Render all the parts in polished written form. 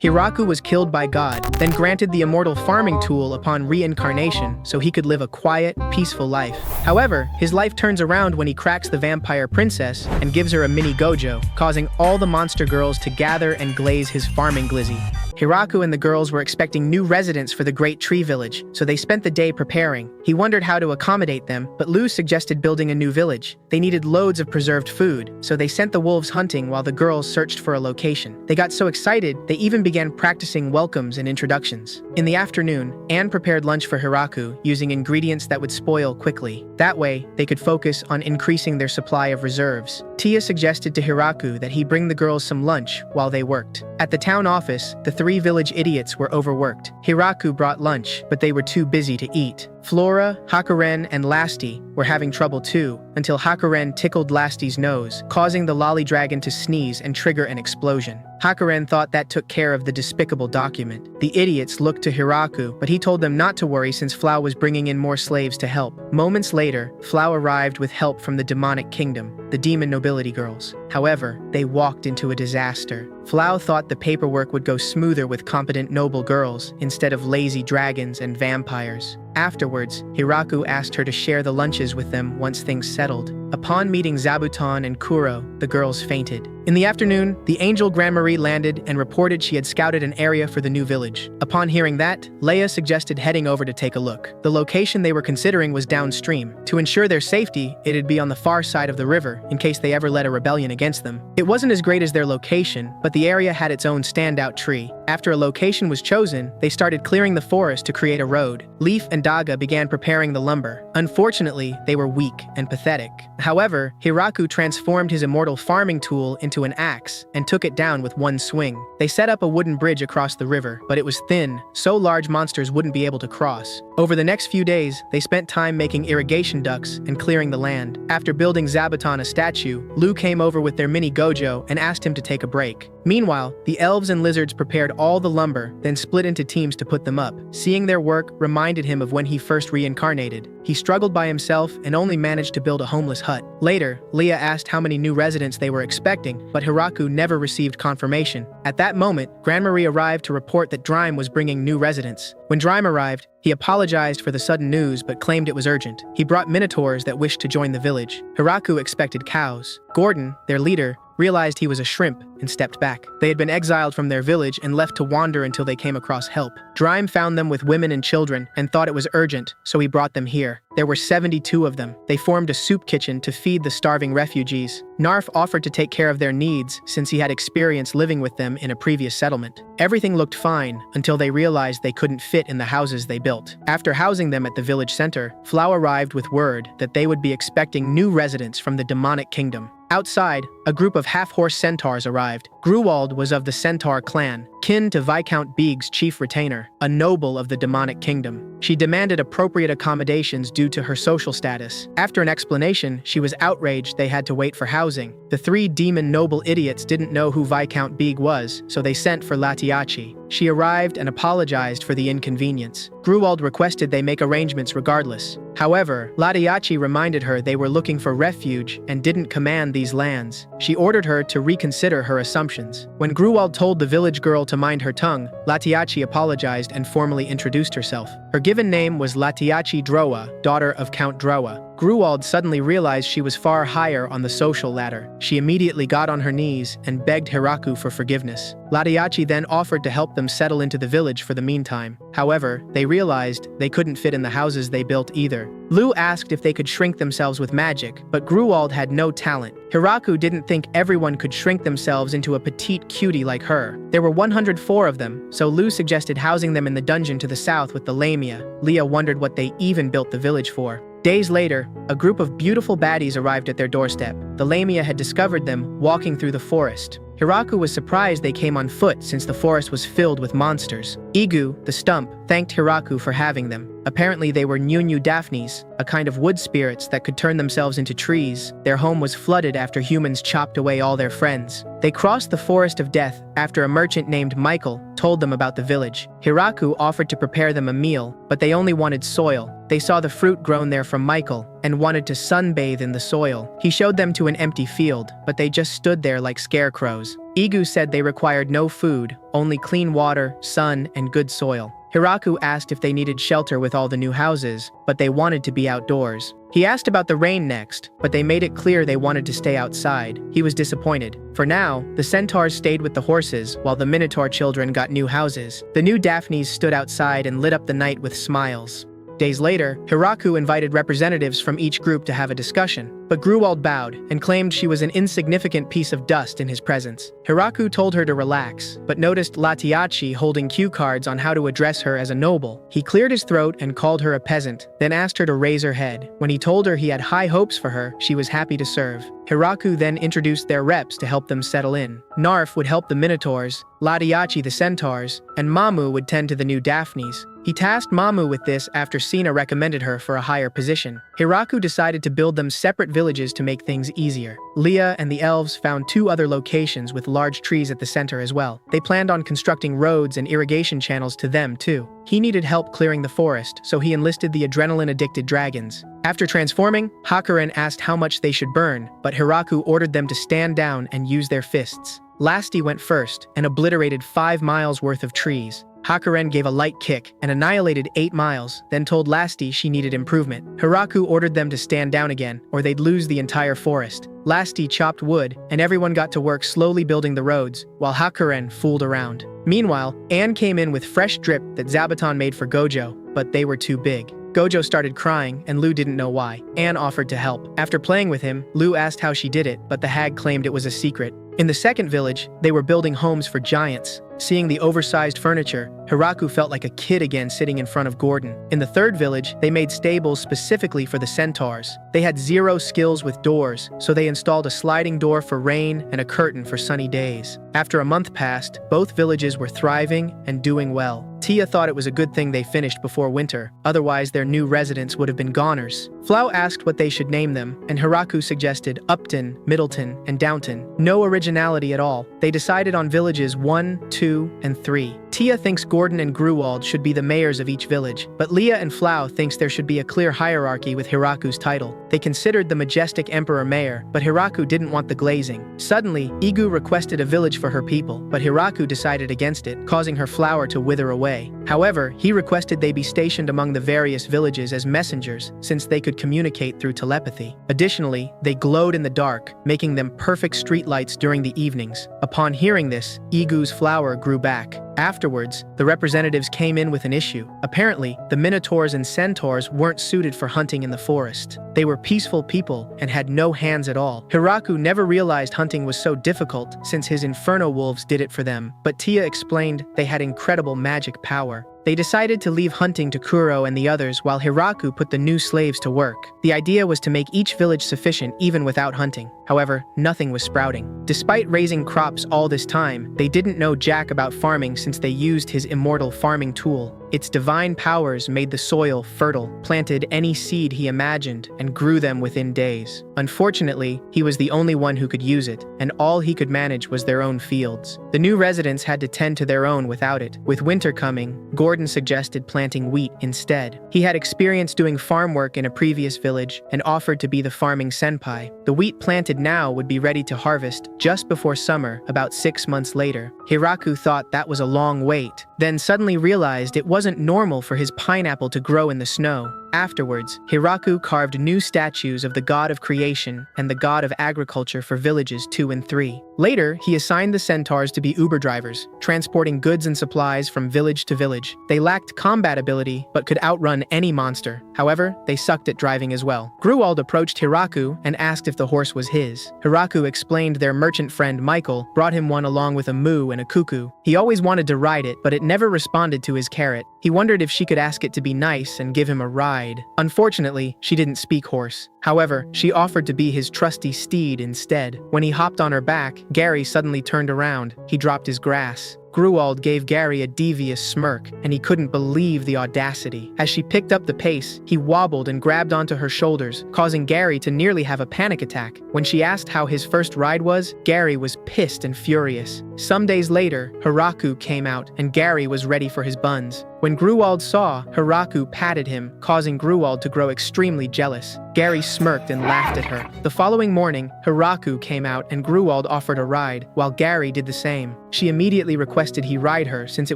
Hiraku was killed by God, then granted the immortal farming tool upon reincarnation so he could live a quiet, peaceful life. However, his life turns around when he cracks the vampire princess and gives her a mini gojo, causing all the monster girls to gather and glaze his farming glizzy. Hiraku and the girls were expecting new residents for the Great Tree Village, so they spent the day preparing. He wondered how to accommodate them, but Lu suggested building a new village. They needed loads of preserved food, so they sent the wolves hunting while the girls searched for a location. They got so excited, they even began practicing welcomes and introductions. In the afternoon, Anne prepared lunch for Hiraku using ingredients that would spoil quickly. That way, they could focus on increasing their supply of reserves. Tia suggested to Hiraku that he bring the girls some lunch while they worked. At the town office, the three village idiots were overworked. Hiraku brought lunch, but they were too busy to eat. Flora, Hakuren, and Lasty were having trouble too, until Hakuren tickled Lasty's nose, causing the lolly dragon to sneeze and trigger an explosion. Hakuren thought that took care of the despicable document. The idiots looked to Hiraku, but he told them not to worry since Flau was bringing in more slaves to help. Moments later, Flau arrived with help from the demonic kingdom, the demon nobility girls. However, they walked into a disaster. Flau thought the paperwork would go smoother with competent noble girls instead of lazy dragons and vampires. Afterwards, Hiraku asked her to share the lunches with them once things settled. Upon meeting Zabuton and Kuro, the girls fainted. In the afternoon, the angel Grand Marie landed and reported she had scouted an area for the new village. Upon hearing that, Leia suggested heading over to take a look. The location they were considering was downstream. To ensure their safety, it'd be on the far side of the river in case they ever led a rebellion against them. It wasn't as great as their location, but the area had its own standout tree. After a location was chosen, they started clearing the forest to create a road. Leaf and Daga began preparing the lumber. Unfortunately, they were weak and pathetic. However, Hiraku transformed his immortal farming tool into an axe and took it down with one swing. They set up a wooden bridge across the river, but it was thin, so large monsters wouldn't be able to cross. Over the next few days, they spent time making irrigation ducts and clearing the land. After building Zabuton a statue, Lu came over with their mini gojo and asked him to take a break. Meanwhile, the elves and lizards prepared all the lumber, then split into teams to put them up. Seeing their work reminded him of when he first reincarnated. He struggled by himself and only managed to build a homeless hut. Later, Leah asked how many new residents they were expecting, but Hiraku never received confirmation. At that moment, Grand Marie arrived to report that Drime was bringing new residents. When Drime arrived, he apologized for the sudden news but claimed it was urgent. He brought minotaurs that wished to join the village. Hiraku expected cows. Gordon, their leader, realized he was a shrimp and stepped back. They had been exiled from their village and left to wander until they came across help. Drime found them with women and children and thought it was urgent, so he brought them here. There were 72 of them. They formed a soup kitchen to feed the starving refugees. Narf offered to take care of their needs since he had experience living with them in a previous settlement. Everything looked fine until they realized they couldn't fit in the houses they built. After housing them at the village center, Flau arrived with word that they would be expecting new residents from the demonic kingdom. Outside, a group of half-horse centaurs arrived. Gruwald was of the Centaur clan, kin to Viscount Beeg's chief retainer, a noble of the demonic kingdom. She demanded appropriate accommodations due to her social status. After an explanation, she was outraged they had to wait for housing. The three demon noble idiots didn't know who Viscount Beeg was, so they sent for Latiachi. She arrived and apologized for the inconvenience. Gruwald requested they make arrangements regardless. However, Latiachi reminded her they were looking for refuge and didn't command these lands. She ordered her to reconsider her assumptions. When Gruwald told the village girl to mind her tongue, Latiachi apologized and formally introduced herself. Her given name was Latiachi Drowa, daughter of Count Drowa. Gruwald suddenly realized she was far higher on the social ladder. She immediately got on her knees and begged Hiraku for forgiveness. Latiachi then offered to help them settle into the village for the meantime. However, they realized they couldn't fit in the houses they built either. Lu asked if they could shrink themselves with magic, but Gruwald had no talent. Hiraku didn't think everyone could shrink themselves into a petite cutie like her. There were 104 of them, so Lu suggested housing them in the dungeon to the south with the Lamia. Leah wondered what they even built the village for. Days later, a group of beautiful baddies arrived at their doorstep. The Lamia had discovered them walking through the forest. Hiraku was surprised they came on foot since the forest was filled with monsters. Igu, the stump, thanked Hiraku for having them. Apparently they were Nunu Daphnes, a kind of wood spirits that could turn themselves into trees. Their home was flooded after humans chopped away all their friends. They crossed the forest of death after a merchant named Michael told them about the village. Hiraku offered to prepare them a meal, but they only wanted soil. They saw the fruit grown there from Michael and wanted to sunbathe in the soil. He showed them to an empty field, but they just stood there like scarecrows. Igu said they required no food, only clean water, sun, and good soil. Hiraku asked if they needed shelter with all the new houses, but they wanted to be outdoors. He asked about the rain next, but they made it clear they wanted to stay outside. He was disappointed. For now, the centaurs stayed with the horses, while the Minotaur children got new houses. The new Daphnes stood outside and lit up the night with smiles. Days later, Hiraku invited representatives from each group to have a discussion, but Gruwald bowed and claimed she was an insignificant piece of dust in his presence. Hiraku told her to relax, but noticed Latiachi holding cue cards on how to address her as a noble. He cleared his throat and called her a peasant, then asked her to raise her head. When he told her he had high hopes for her, she was happy to serve. Hiraku then introduced their reps to help them settle in. Narf would help the Minotaurs, Latiachi the Centaurs, and Mamu would tend to the new Daphnes. He tasked Mamu with this after Sina recommended her for a higher position. Hiraku decided to build them separate villages to make things easier. Leah and the elves found 2 other locations with large trees at the center as well. They planned on constructing roads and irrigation channels to them too. He needed help clearing the forest, so he enlisted the adrenaline-addicted dragons. After transforming, Hakuren asked how much they should burn, but Hiraku ordered them to stand down and use their fists. Lasti went first and obliterated 5 miles worth of trees. Hakuren gave a light kick and annihilated 8 miles, then told Lasti she needed improvement. Hiraku ordered them to stand down again, or they'd lose the entire forest. Lasti chopped wood, and everyone got to work slowly building the roads, while Hakuren fooled around. Meanwhile, Anne came in with fresh drip that Zabuton made for Gojo, but they were too big. Gojo started crying, and Lu didn't know why. Anne offered to help. After playing with him, Lu asked how she did it, but the hag claimed it was a secret. In the second village, they were building homes for giants. Seeing the oversized furniture, Hiraku felt like a kid again sitting in front of Gordon. In the third village, they made stables specifically for the centaurs. They had 0 skills with doors, so they installed a sliding door for rain and a curtain for sunny days. After a month passed, both villages were thriving and doing well. Tia thought it was a good thing they finished before winter, otherwise their new residents would have been goners. Flau asked what they should name them, and Hiraku suggested Upton, Middleton, and Downton. No originality at all. They decided on villages 1, 2, and 3. Tia thinks Gordon and Gruwald should be the mayors of each village, but Leah and Flau thinks there should be a clear hierarchy with Hiraku's title. They considered the majestic emperor mayor, but Hiraku didn't want the glazing. Suddenly, Igu requested a village for her people, but Hiraku decided against it, causing her flower to wither away. However, he requested they be stationed among the various villages as messengers, since they could communicate through telepathy. Additionally, they glowed in the dark, making them perfect streetlights during the evenings. Upon hearing this, Igu's flower grew back. Afterwards, the representatives came in with an issue. Apparently, the Minotaurs and Centaurs weren't suited for hunting in the forest. They were peaceful people and had no hands at all. Hiraku never realized hunting was so difficult since his Inferno Wolves did it for them, but Tia explained they had incredible magic power. They decided to leave hunting to Kuro and the others while Hiraku put the new slaves to work. The idea was to make each village sufficient even without hunting. However, nothing was sprouting. Despite raising crops all this time, they didn't know jack about farming since they used his Immortal farming tool. Its divine powers made the soil fertile, planted any seed he imagined, and grew them within days. Unfortunately, he was the only one who could use it, and all he could manage was their own fields. The new residents had to tend to their own without it. With winter coming, Gordon suggested planting wheat instead. He had experience doing farm work in a previous village and offered to be the farming senpai. The wheat planted now would be ready to harvest just before summer, about 6 months later. Hiraku thought that was a long wait, then suddenly realized it wasn't normal for his pineapple to grow in the snow. Afterwards, Hiraku carved new statues of the god of creation and the god of agriculture for villages 2 and 3. Later, he assigned the centaurs to be Uber drivers, transporting goods and supplies from village to village. They lacked combat ability, but could outrun any monster. However, they sucked at driving as well. Gruwald approached Hiraku and asked if the horse was his. Hiraku explained their merchant friend Michael brought him one along with a moo and a cuckoo. He always wanted to ride it, but it never responded to his carrot. He wondered if she could ask it to be nice and give him a ride. Unfortunately, she didn't speak horse. However, she offered to be his trusty steed instead. When he hopped on her back, Gary suddenly turned around. He dropped his grass. Gruwald gave Gary a devious smirk, and he couldn't believe the audacity. As she picked up the pace, he wobbled and grabbed onto her shoulders, causing Gary to nearly have a panic attack. When she asked how his first ride was, Gary was pissed and furious. Some days later, Hiraku came out, and Gary was ready for his buns. When Gruwald saw, Hiraku patted him, causing Gruwald to grow extremely jealous. Gary smirked and laughed at her. The following morning, Hiraku came out and Gruwald offered a ride, while Gary did the same. She immediately requested he ride her since it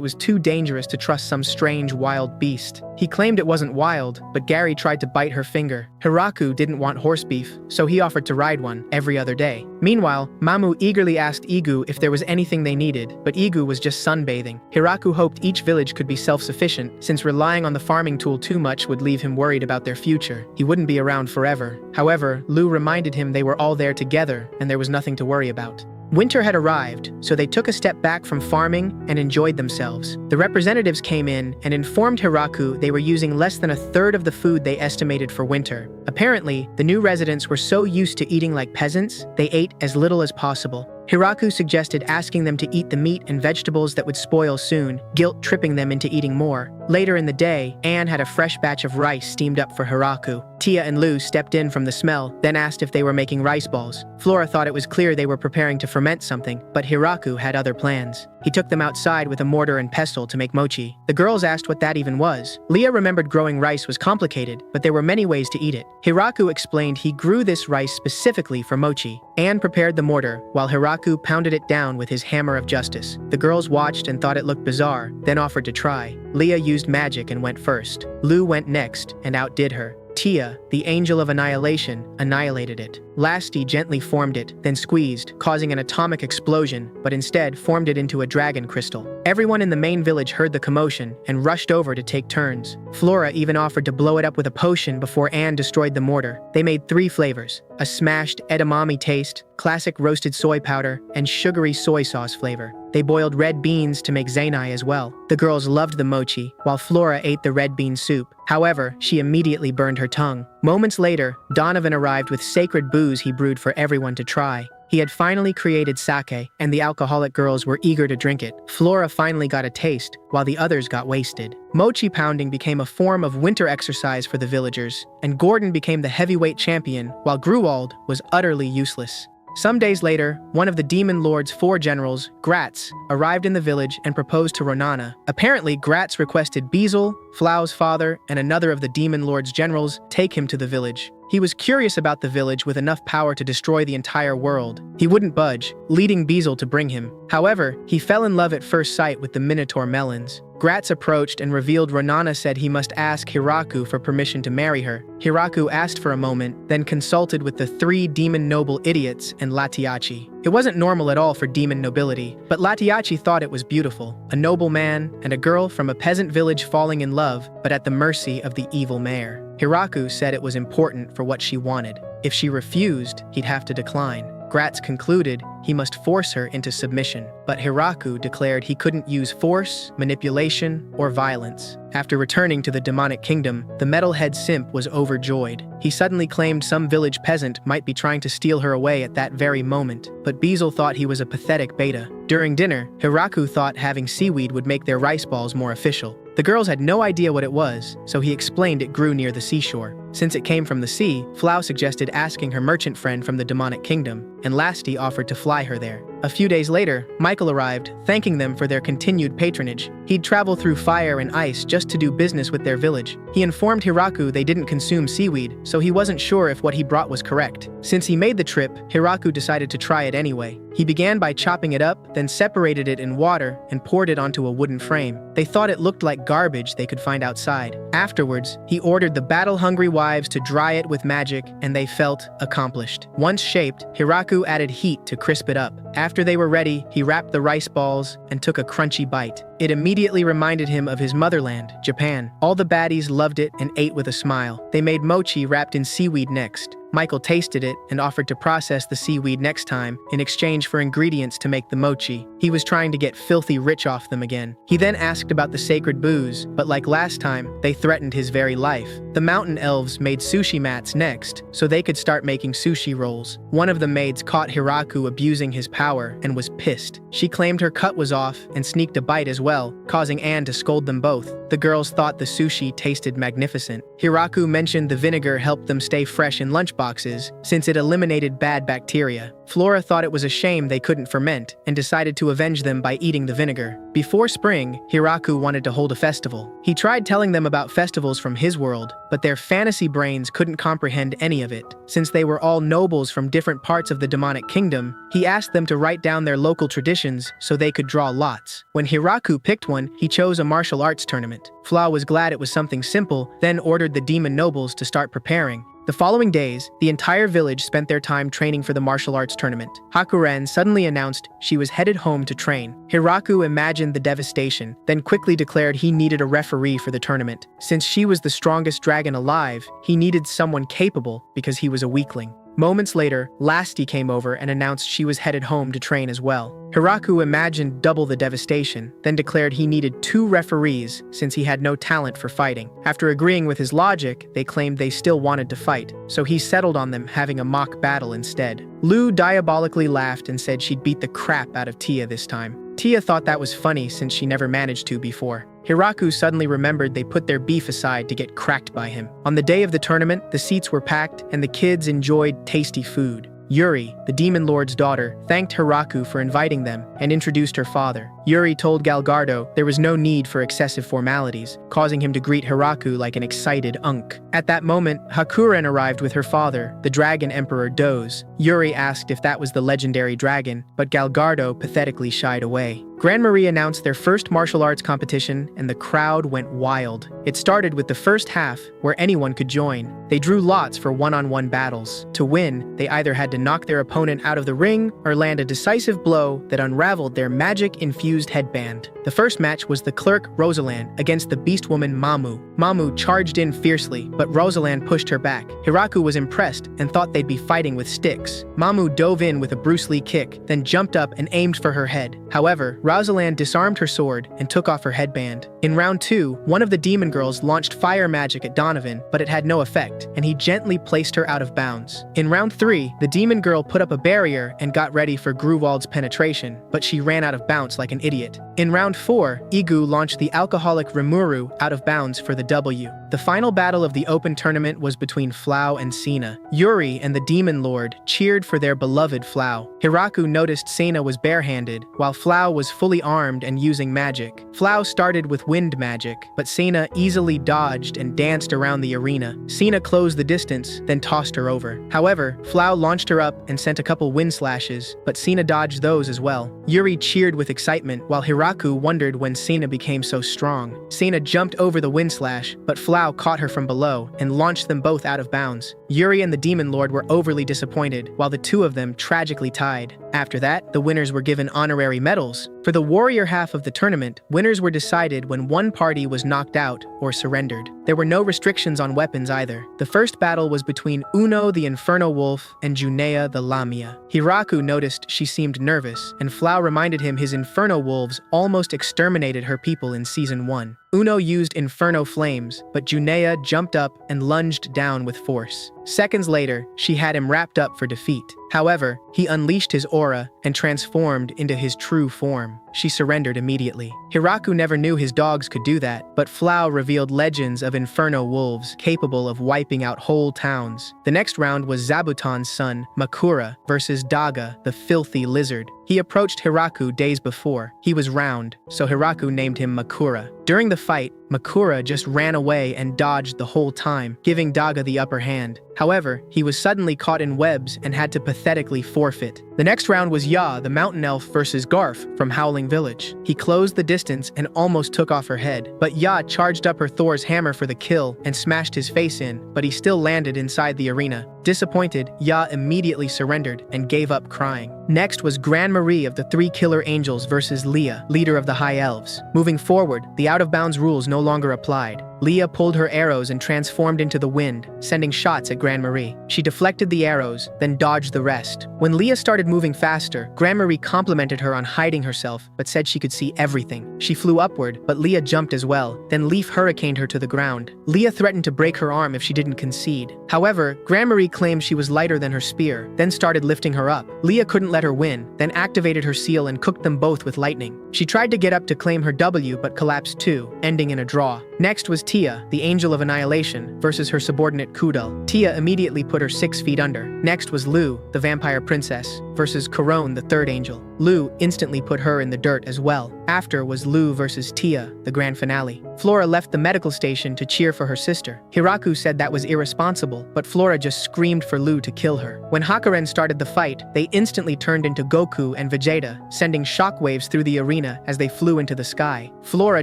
was too dangerous to trust some strange wild beast. He claimed it wasn't wild, but Gary tried to bite her finger. Hiraku didn't want horse beef, so he offered to ride one every other day. Meanwhile, Mamu eagerly asked Igu if there was anything they needed, but Igu was just sunbathing. Hiraku hoped each village could be self-sufficient, since relying on the farming tool too much would leave him worried about their future. He wouldn't be around forever. However, Lu reminded him they were all there together, and there was nothing to worry about. Winter had arrived, so they took a step back from farming and enjoyed themselves. The representatives came in and informed Hiraku they were using less than a third of the food they estimated for winter. Apparently, the new residents were so used to eating like peasants, they ate as little as possible. Hiraku suggested asking them to eat the meat and vegetables that would spoil soon, guilt-tripping them into eating more. Later in the day, Anne had a fresh batch of rice steamed up for Hiraku. Tia and Lu stepped in from the smell, then asked if they were making rice balls. Flora thought it was clear they were preparing to ferment something, but Hiraku had other plans. He took them outside with a mortar and pestle to make mochi. The girls asked what that even was. Leah remembered growing rice was complicated, but there were many ways to eat it. Hiraku explained he grew this rice specifically for mochi. Anne prepared the mortar, while Hiraku pounded it down with his hammer of justice. The girls watched and thought it looked bizarre, then offered to try. Leah used magic and went first. Lu went next and outdid her. Tia, the angel of annihilation, annihilated it. Lasti gently formed it, then squeezed, causing an atomic explosion, but instead formed it into a dragon crystal. Everyone in the main village heard the commotion and rushed over to take turns. Flora even offered to blow it up with a potion before Anne destroyed the mortar. They made 3 flavors: a smashed edamame taste, classic roasted soy powder, and sugary soy sauce flavor. They boiled red beans to make zenai as well. The girls loved the mochi, while Flora ate the red bean soup. However, she immediately burned her tongue. Moments later, Donovan arrived with sacred booze he brewed for everyone to try. He had finally created sake, and the alcoholic girls were eager to drink it. Flora finally got a taste, while the others got wasted. Mochi pounding became a form of winter exercise for the villagers, and Gordon became the heavyweight champion, while Gruwald was utterly useless. Some days later, one of the Demon Lord's 4 generals, Gratz, arrived in the village and proposed to Ronana. Apparently, Gratz requested Bezel, Flau's father, and another of the Demon Lord's generals take him to the village. He was curious about the village with enough power to destroy the entire world. He wouldn't budge, leading Bezel to bring him. However, he fell in love at first sight with the Minotaur melons. Gratz approached and revealed Ronana said he must ask Hiraku for permission to marry her. Hiraku asked for a moment, then consulted with the 3 demon noble idiots and Latiachi. It wasn't normal at all for demon nobility, but Latiachi thought it was beautiful. A noble man and a girl from a peasant village falling in love, but at the mercy of the evil mayor. Hiraku said it was important for what she wanted. If she refused, he'd have to decline. Gratz concluded he must force her into submission, but Hiraku declared he couldn't use force, manipulation, or violence. After returning to the demonic kingdom, the metalhead simp was overjoyed. He suddenly claimed some village peasant might be trying to steal her away at that very moment, but Bezel thought he was a pathetic beta. During dinner, Hiraku thought having seaweed would make their rice balls more official. The girls had no idea what it was, so he explained it grew near the seashore. Since it came from the sea, Flau suggested asking her merchant friend from the demonic kingdom, and Lasti offered to fly her there. A few days later, Michael arrived, thanking them for their continued patronage. He'd travel through fire and ice just to do business with their village. He informed Hiraku they didn't consume seaweed, so he wasn't sure if what he brought was correct. Since he made the trip, Hiraku decided to try it anyway. He began by chopping it up, then separated it in water and poured it onto a wooden frame. They thought it looked like garbage they could find outside. Afterwards, he ordered the battle-hungry wives to dry it with magic, and they felt accomplished. Once shaped, Hiraku added heat to crisp it up. After they were ready, he wrapped the rice balls and took a crunchy bite. It immediately reminded him of his motherland, Japan. All the baddies loved it and ate with a smile. They made mochi wrapped in seaweed next. Michael tasted it and offered to process the seaweed next time in exchange for ingredients to make the mochi. He was trying to get filthy rich off them again. He then asked about the sacred booze, but like last time, they threatened his very life. The mountain elves made sushi mats next, so they could start making sushi rolls. One of the maids caught Hiraku abusing his power and was pissed. She claimed her cut was off and sneaked a bite as well, causing Anne to scold them both. The girls thought the sushi tasted magnificent. Hiraku mentioned the vinegar helped them stay fresh in lunchboxes, since it eliminated bad bacteria. Flora thought it was a shame they couldn't ferment, and decided to avenge them by eating the vinegar. Before spring, Hiraku wanted to hold a festival. He tried telling them about festivals from his world, but their fantasy brains couldn't comprehend any of it. Since they were all nobles from different parts of the demonic kingdom, he asked them to write down their local traditions so they could draw lots. When Hiraku picked one, he chose a martial arts tournament. Fla was glad it was something simple, then ordered the demon nobles to start preparing. The following days, the entire village spent their time training for the martial arts tournament. Hakuren suddenly announced she was headed home to train. Hiraku imagined the devastation, then quickly declared he needed a referee for the tournament. Since she was the strongest dragon alive, he needed someone capable because he was a weakling. Moments later, Lasti came over and announced she was headed home to train as well. Hiraku imagined double the devastation, then declared he needed 2 referees since he had no talent for fighting. After agreeing with his logic, they claimed they still wanted to fight, so he settled on them having a mock battle instead. Lu diabolically laughed and said she'd beat the crap out of Tia this time. Tia thought that was funny since she never managed to before. Hiraku suddenly remembered they put their beef aside to get cracked by him. On the day of the tournament, the seats were packed and the kids enjoyed tasty food. Yuri, the Demon Lord's daughter, thanked Hiraku for inviting them and introduced her father. Yuri told Galgardo there was no need for excessive formalities, causing him to greet Hiraku like an excited unk. At that moment, Hakuren arrived with her father, the Dragon Emperor Doze. Yuri asked if that was the legendary dragon, but Galgardo pathetically shied away. Grand Marie announced their first martial arts competition, and the crowd went wild. It started with the first half, where anyone could join. They drew lots for one-on-one battles. To win, they either had to knock their opponent out of the ring or land a decisive blow that unraveled their magic-infused headband. The first match was the clerk Rosalind against the beast woman Mamu. Mamu charged in fiercely, but Rosalind pushed her back. Hiraku was impressed and thought they'd be fighting with sticks. Mamu dove in with a Bruce Lee kick, then jumped up and aimed for her head. However, Rosalind disarmed her sword and took off her headband. In round 2, one of the demon girls launched fire magic at Donovan, but it had no effect, and he gently placed her out of bounds. In round 3, the demon girl put up a barrier and got ready for Gruwald's penetration, but she ran out of bounds like an idiot. In round 4, Igu launched the alcoholic Rimuru out of bounds for the W. The final battle of the open tournament was between Flau and Sina. Yuri and the Demon Lord cheered for their beloved Flau. Hiraku noticed Sina was barehanded, while Flau was fully armed and using magic. Flau started with wind magic, but Sina easily dodged and danced around the arena. Sina closed the distance, then tossed her over. However, Flau launched her up and sent a couple wind slashes, but Sina dodged those as well. Yuri cheered with excitement, while Hiraku wondered when Sina became so strong. Sina jumped over the wind slash, but Flau caught her from below and launched them both out of bounds. Yuri and the Demon Lord were overly disappointed, while the two of them tragically tied. After that, the winners were given honorary medals. For the warrior half of the tournament, winners were decided when one party was knocked out or surrendered. There were no restrictions on weapons either. The first battle was between Uno the Inferno Wolf and Junea the Lamia. Hiraku noticed she seemed nervous, and Flau reminded him his Inferno Wolves almost exterminated her people in Season 1. Uno used Inferno Flames, but Junea jumped up and lunged down with force. Seconds later, she had him wrapped up for defeat. However, he unleashed his aura and transformed into his true form. She surrendered immediately. Hiraku never knew his dogs could do that, but Flau revealed legends of Inferno wolves capable of wiping out whole towns. The next round was Zabuton's son, Makura, versus Daga, the filthy lizard. He approached Hiraku days before. He was round, so Hiraku named him Makura. During the fight, Makura just ran away and dodged the whole time, giving Daga the upper hand. However, he was suddenly caught in webs and had to pathetically forfeit. The next round was Ya, the mountain elf, versus Garf from Howling Village. He closed the distance and almost took off her head, but Ya charged up her Thor's hammer for the kill and smashed his face in, but he still landed inside the arena. Disappointed, Ya immediately surrendered and gave up crying. Next was Grand Marie of the Three Killer Angels versus Leah, leader of the High Elves. Moving forward, the out-of-bounds rules no longer applied. Leah pulled her arrows and transformed into the wind, sending shots at Grandmarie. She deflected the arrows, then dodged the rest. When Leah started moving faster, Grandmarie complimented her on hiding herself, but said she could see everything. She flew upward, but Leah jumped as well, then Leaf hurricaned her to the ground. Leah threatened to break her arm if she didn't concede. However, Grandmarie claimed she was lighter than her spear, then started lifting her up. Leah couldn't let her win, then activated her seal and cooked them both with lightning. She tried to get up to claim her W but collapsed too, ending in a draw. Next was Tia, the Angel of Annihilation, versus her subordinate Kudal. Tia immediately put her 6 feet under. Next was Lu, the Vampire Princess, versus Corone, the third angel. Lu instantly put her in the dirt as well. After was Lu versus Tia, the grand finale. Flora left the medical station to cheer for her sister. Hiraku said that was irresponsible, but Flora just screamed for Lu to kill her. When Hakuren started the fight, they instantly turned into Goku and Vegeta, sending shockwaves through the arena as they flew into the sky. Flora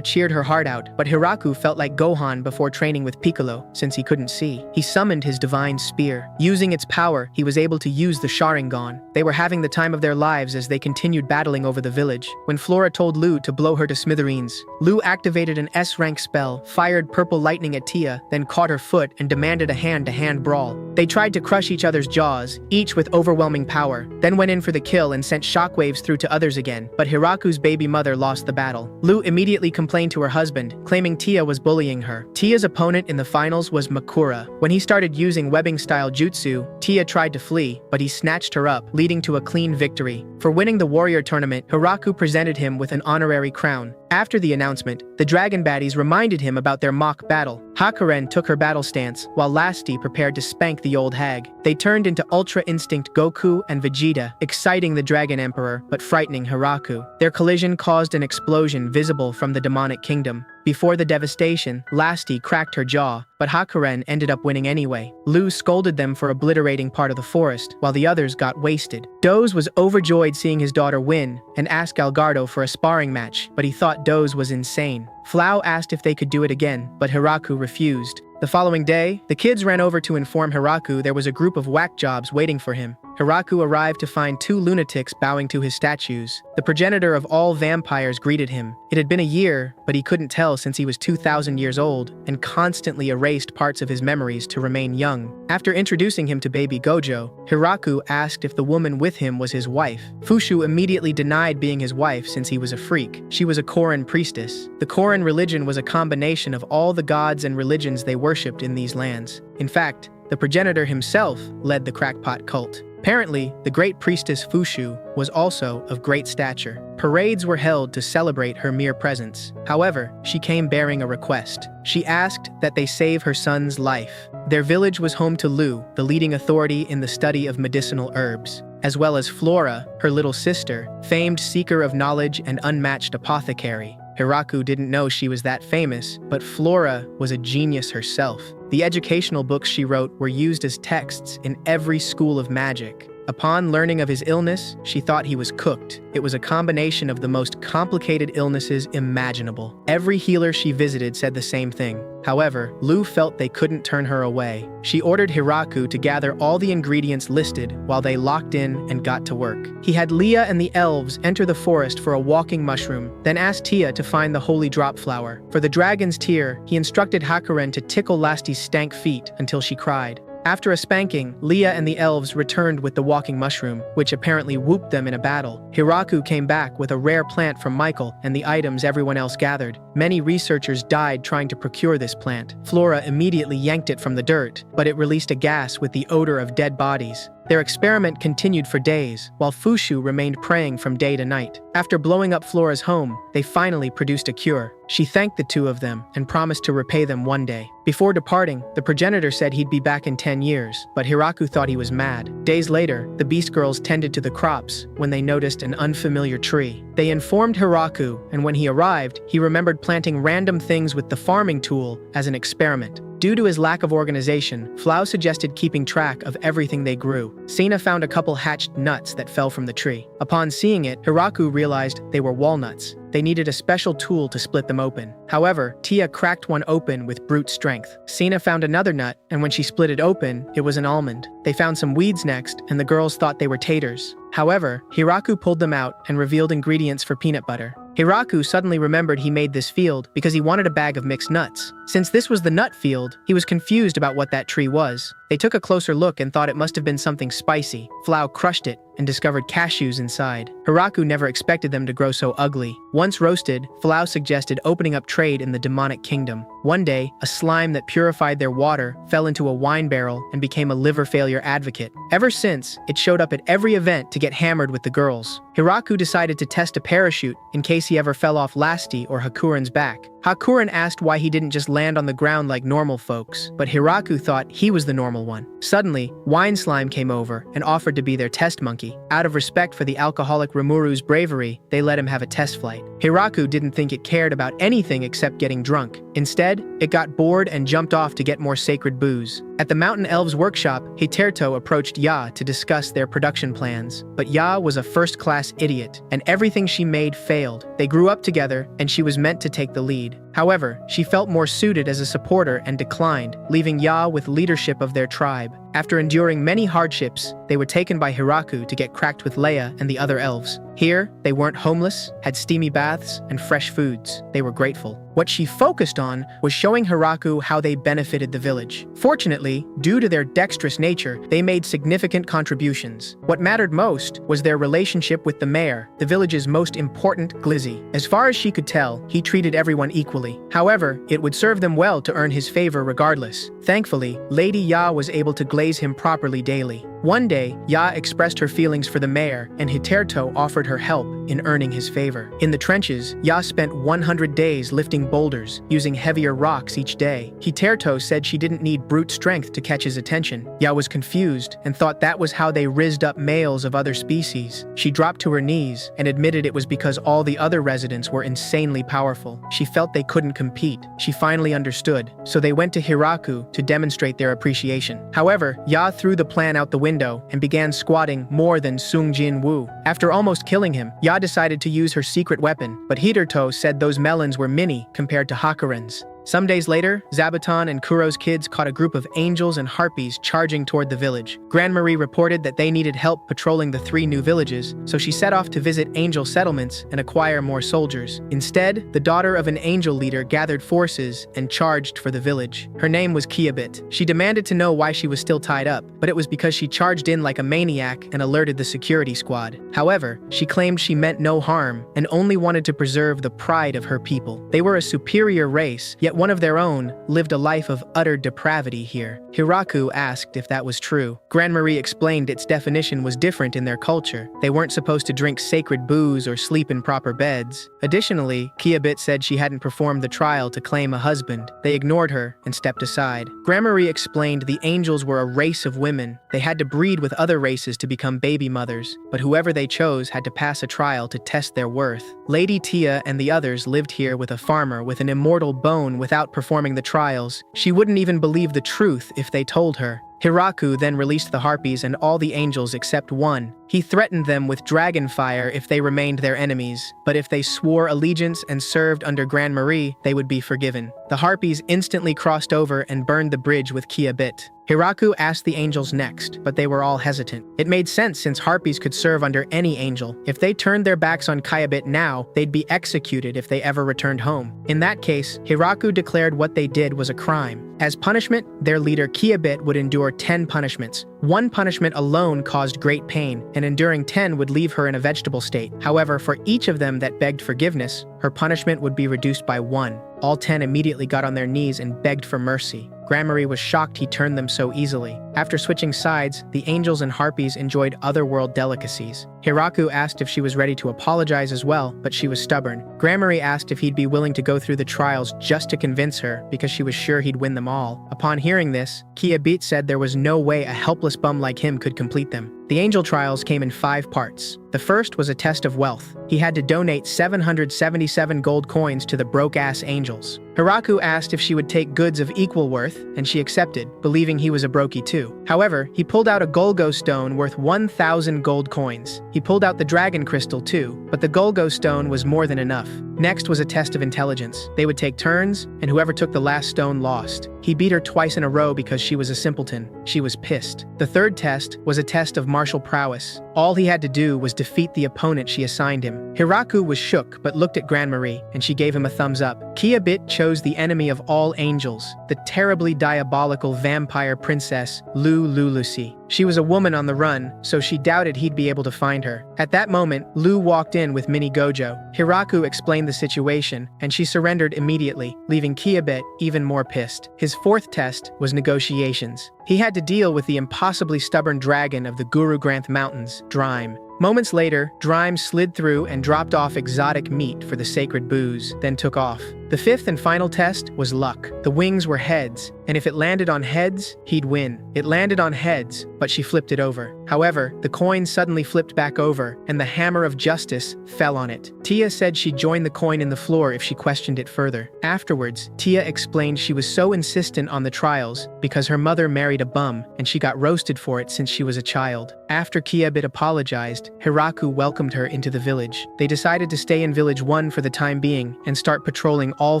cheered her heart out, but Hiraku felt like Gohan before training with Piccolo, since he couldn't see. He summoned his divine spear. Using its power, he was able to use the Sharingan. They were having the time of their lives as they continued battling over the village. When Flora told Lu to blow her to smithereens, Lu activated an S-rank spell, fired purple lightning at Tia, then caught her foot and demanded a hand-to-hand brawl. They tried to crush each other's jaws, each with overwhelming power, then went in for the kill and sent shockwaves through to others again, but Hiraku's baby mother lost the battle. Lu immediately complained to her husband, claiming Tia was bullying her. Tia's opponent in the finals was Makura. When he started using webbing-style jutsu, Tia tried to flee, but he snatched her up, leading to a clean victory. For winning the warrior tournament, Hiraku presented him with an honorary crown. After the announcement, the dragon baddies reminded him about their mock battle. Hakuren took her battle stance, while Lasti prepared to spank the old hag. They turned into Ultra Instinct Goku and Vegeta, exciting the Dragon Emperor but frightening Hiraku. Their collision caused an explosion visible from the demonic kingdom. Before the devastation, Lasti cracked her jaw, but Hakuren ended up winning anyway. Lu scolded them for obliterating part of the forest, while the others got wasted. Doze was overjoyed seeing his daughter win, and asked Galgardo for a sparring match, but he thought Doze was insane. Flau asked if they could do it again, but Hiraku refused. The following day, the kids ran over to inform Hiraku there was a group of whack jobs waiting for him. Hiraku arrived to find 2 lunatics bowing to his statues. The progenitor of all vampires greeted him. It had been a year, but he couldn't tell since he was 2,000 years old and constantly erased parts of his memories to remain young. After introducing him to baby Gojo, Hiraku asked if the woman with him was his wife. Fushu immediately denied being his wife since he was a freak. She was a Koran priestess. The Koran religion was a combination of all the gods and religions they worshipped in these lands. In fact, the progenitor himself led the crackpot cult. Apparently, the great priestess Fushu was also of great stature. Parades were held to celebrate her mere presence. However, she came bearing a request. She asked that they save her son's life. Their village was home to Lu, the leading authority in the study of medicinal herbs, as well as Flora, her little sister, famed seeker of knowledge and unmatched apothecary. Hiraku didn't know she was that famous, but Flora was a genius herself. The educational books she wrote were used as texts in every school of magic. Upon learning of his illness, she thought he was cooked. It was a combination of the most complicated illnesses imaginable. Every healer she visited said the same thing. However, Lu felt they couldn't turn her away. She ordered Hiraku to gather all the ingredients listed while they locked in and got to work. He had Leah and the elves enter the forest for a walking mushroom, then asked Tia to find the holy drop flower. For the dragon's tear, he instructed Hakuren to tickle Lasti's stank feet until she cried. After a spanking, Leah and the elves returned with the walking mushroom, which apparently whooped them in a battle. Hiraku came back with a rare plant from Michael and the items everyone else gathered. Many researchers died trying to procure this plant. Flora immediately yanked it from the dirt, but it released a gas with the odor of dead bodies. Their experiment continued for days, while Fushu remained praying from day to night. After blowing up Flora's home, they finally produced a cure. She thanked the two of them and promised to repay them one day. Before departing, the progenitor said he'd be back in 10 years, but Hiraku thought he was mad. Days later, the Beast Girls tended to the crops when they noticed an unfamiliar tree. They informed Hiraku, and when he arrived, he remembered planting random things with the farming tool as an experiment. Due to his lack of organization, Flau suggested keeping track of everything they grew. Sina found a couple hatched nuts that fell from the tree. Upon seeing it, Hiraku realized they were walnuts. They needed a special tool to split them open. However, Tia cracked one open with brute strength. Sina found another nut, and when she split it open, it was an almond. They found some weeds next, and the girls thought they were taters. However, Hiraku pulled them out and revealed ingredients for peanut butter. Hiraku suddenly remembered he made this field because he wanted a bag of mixed nuts. Since this was the nut field, he was confused about what that tree was. They took a closer look and thought it must have been something spicy. Flau crushed it and discovered cashews inside. Hiraku never expected them to grow so ugly. Once roasted, Flau suggested opening up trade in the demonic kingdom. One day, a slime that purified their water fell into a wine barrel and became a liver failure advocate. Ever since, it showed up at every event to get hammered with the girls. Hiraku decided to test a parachute in case he ever fell off Lasti or Hakuren's back. Hakuren asked why he didn't just land on the ground like normal folks, but Hiraku thought he was the normal one. Suddenly, Wine Slime came over and offered to be their test monkey. Out of respect for the alcoholic Rimuru's bravery, they let him have a test flight. Hiraku didn't think it cared about anything except getting drunk. Instead, it got bored and jumped off to get more sacred booze. At the Mountain Elves' workshop, Hiterto approached Ya to discuss their production plans. But Ya was a first-class idiot, and everything she made failed. They grew up together, and she was meant to take the lead. However, she felt more suited as a supporter and declined, leaving Ya with leadership of their tribe. After enduring many hardships, they were taken by Hiraku to get cracked with Leia and the other elves. Here, they weren't homeless, had steamy baths, and fresh foods. They were grateful. What she focused on was showing Hiraku how they benefited the village. Fortunately, due to their dexterous nature, they made significant contributions. What mattered most was their relationship with the mayor, the village's most important glizzy. As far as she could tell, he treated everyone equally. However, it would serve them well to earn his favor regardless. Thankfully, Lady Ya was able to glaze him properly daily. One day, Ya expressed her feelings for the mayor, and Hiterto offered her help in earning his favor. In the trenches, Ya spent 100 days lifting boulders, using heavier rocks each day. Hiterto said she didn't need brute strength to catch his attention. Ya was confused and thought that was how they rizzed up males of other species. She dropped to her knees and admitted it was because all the other residents were insanely powerful. She felt they couldn't compete. She finally understood, so they went to Hiraku to demonstrate their appreciation. However, Ya threw the plan out the window and began squatting more than Sung Jin Woo. After almost killing him, Ya decided to use her secret weapon, but Hiterto said those melons were mini compared to Hakuren's. Some days later, Zabuton and Kuro's kids caught a group of angels and harpies charging toward the village. Grand Marie reported that they needed help patrolling the 3 new villages, so she set off to visit angel settlements and acquire more soldiers. Instead, the daughter of an angel leader gathered forces and charged for the village. Her name was Kiabit. She demanded to know why she was still tied up, but it was because she charged in like a maniac and alerted the security squad. However, she claimed she meant no harm and only wanted to preserve the pride of her people. They were a superior race, yet one of their own lived a life of utter depravity here. Hiraku asked if that was true. Grand Marie explained its definition was different in their culture. They weren't supposed to drink sacred booze or sleep in proper beds. Additionally, Kiabit said she hadn't performed the trial to claim a husband. They ignored her and stepped aside. Grand Marie explained the angels were a race of women. They had to breed with other races to become baby mothers, but whoever they chose had to pass a trial to test their worth. Lady Tia and the others lived here with a farmer with an immortal bone without performing the trials. She wouldn't even believe the truth if they told her. Hiraku then released the harpies and all the angels except one. He threatened them with dragon fire if they remained their enemies, but if they swore allegiance and served under Grand Marie, they would be forgiven. The harpies instantly crossed over and burned the bridge with Kiabit. Hiraku asked the angels next, but they were all hesitant. It made sense since harpies could serve under any angel. If they turned their backs on Kiabit now, they'd be executed if they ever returned home. In that case, Hiraku declared what they did was a crime. As punishment, their leader Kiabit would endure 10 punishments. One punishment alone caused great pain, and enduring 10 would leave her in a vegetable state. However, for each of them that begged forgiveness, her punishment would be reduced by 1. All 10 immediately got on their knees and begged for mercy. Grand Marie was shocked he turned them so easily. After switching sides, the angels and harpies enjoyed otherworld delicacies. Hiraku asked if she was ready to apologize as well, but she was stubborn. Grand Marie asked if he'd be willing to go through the trials just to convince her, because she was sure he'd win them all. Upon hearing this, Kiabit said there was no way a helpless bum like him could complete them. The angel trials came in 5 parts. The first was a test of wealth. He had to donate 777 gold coins to the broke-ass angels. Hiraku asked if she would take goods of equal worth, and she accepted, believing he was a brokey too. However, he pulled out a Golgo stone worth 1,000 gold coins. He pulled out the dragon crystal too, but the Golgo stone was more than enough. Next was a test of intelligence. They would take turns, and whoever took the last stone lost. He beat her twice in a row because she was a simpleton. She was pissed. The third test was a test of martial prowess. All he had to do was defeat the opponent she assigned him. Hiraku was shook but looked at Grandmarie, and she gave him a thumbs up. Kiabit chose the enemy of all angels, the terribly diabolical vampire princess Lulusi. She was a woman on the run, so she doubted he'd be able to find her. At that moment, Lu walked in with Mini Gojo. Hiraku explained the situation, and she surrendered immediately, leaving Kiabit even more pissed. His fourth test was negotiations. He had to deal with the impossibly stubborn dragon of the Guru Granth Mountains, Drime. Moments later, Drime slid through and dropped off exotic meat for the sacred booze, then took off. The fifth and final test was luck. The wings were heads, and if it landed on heads, he'd win. It landed on heads, but she flipped it over. However, the coin suddenly flipped back over, and the hammer of justice fell on it. Tia said she'd join the coin in the floor if she questioned it further. Afterwards, Tia explained she was so insistent on the trials because her mother married a bum, and she got roasted for it since she was a child. After Kiabit apologized, Hiraku welcomed her into the village. They decided to stay in Village 1 for the time being and start patrolling all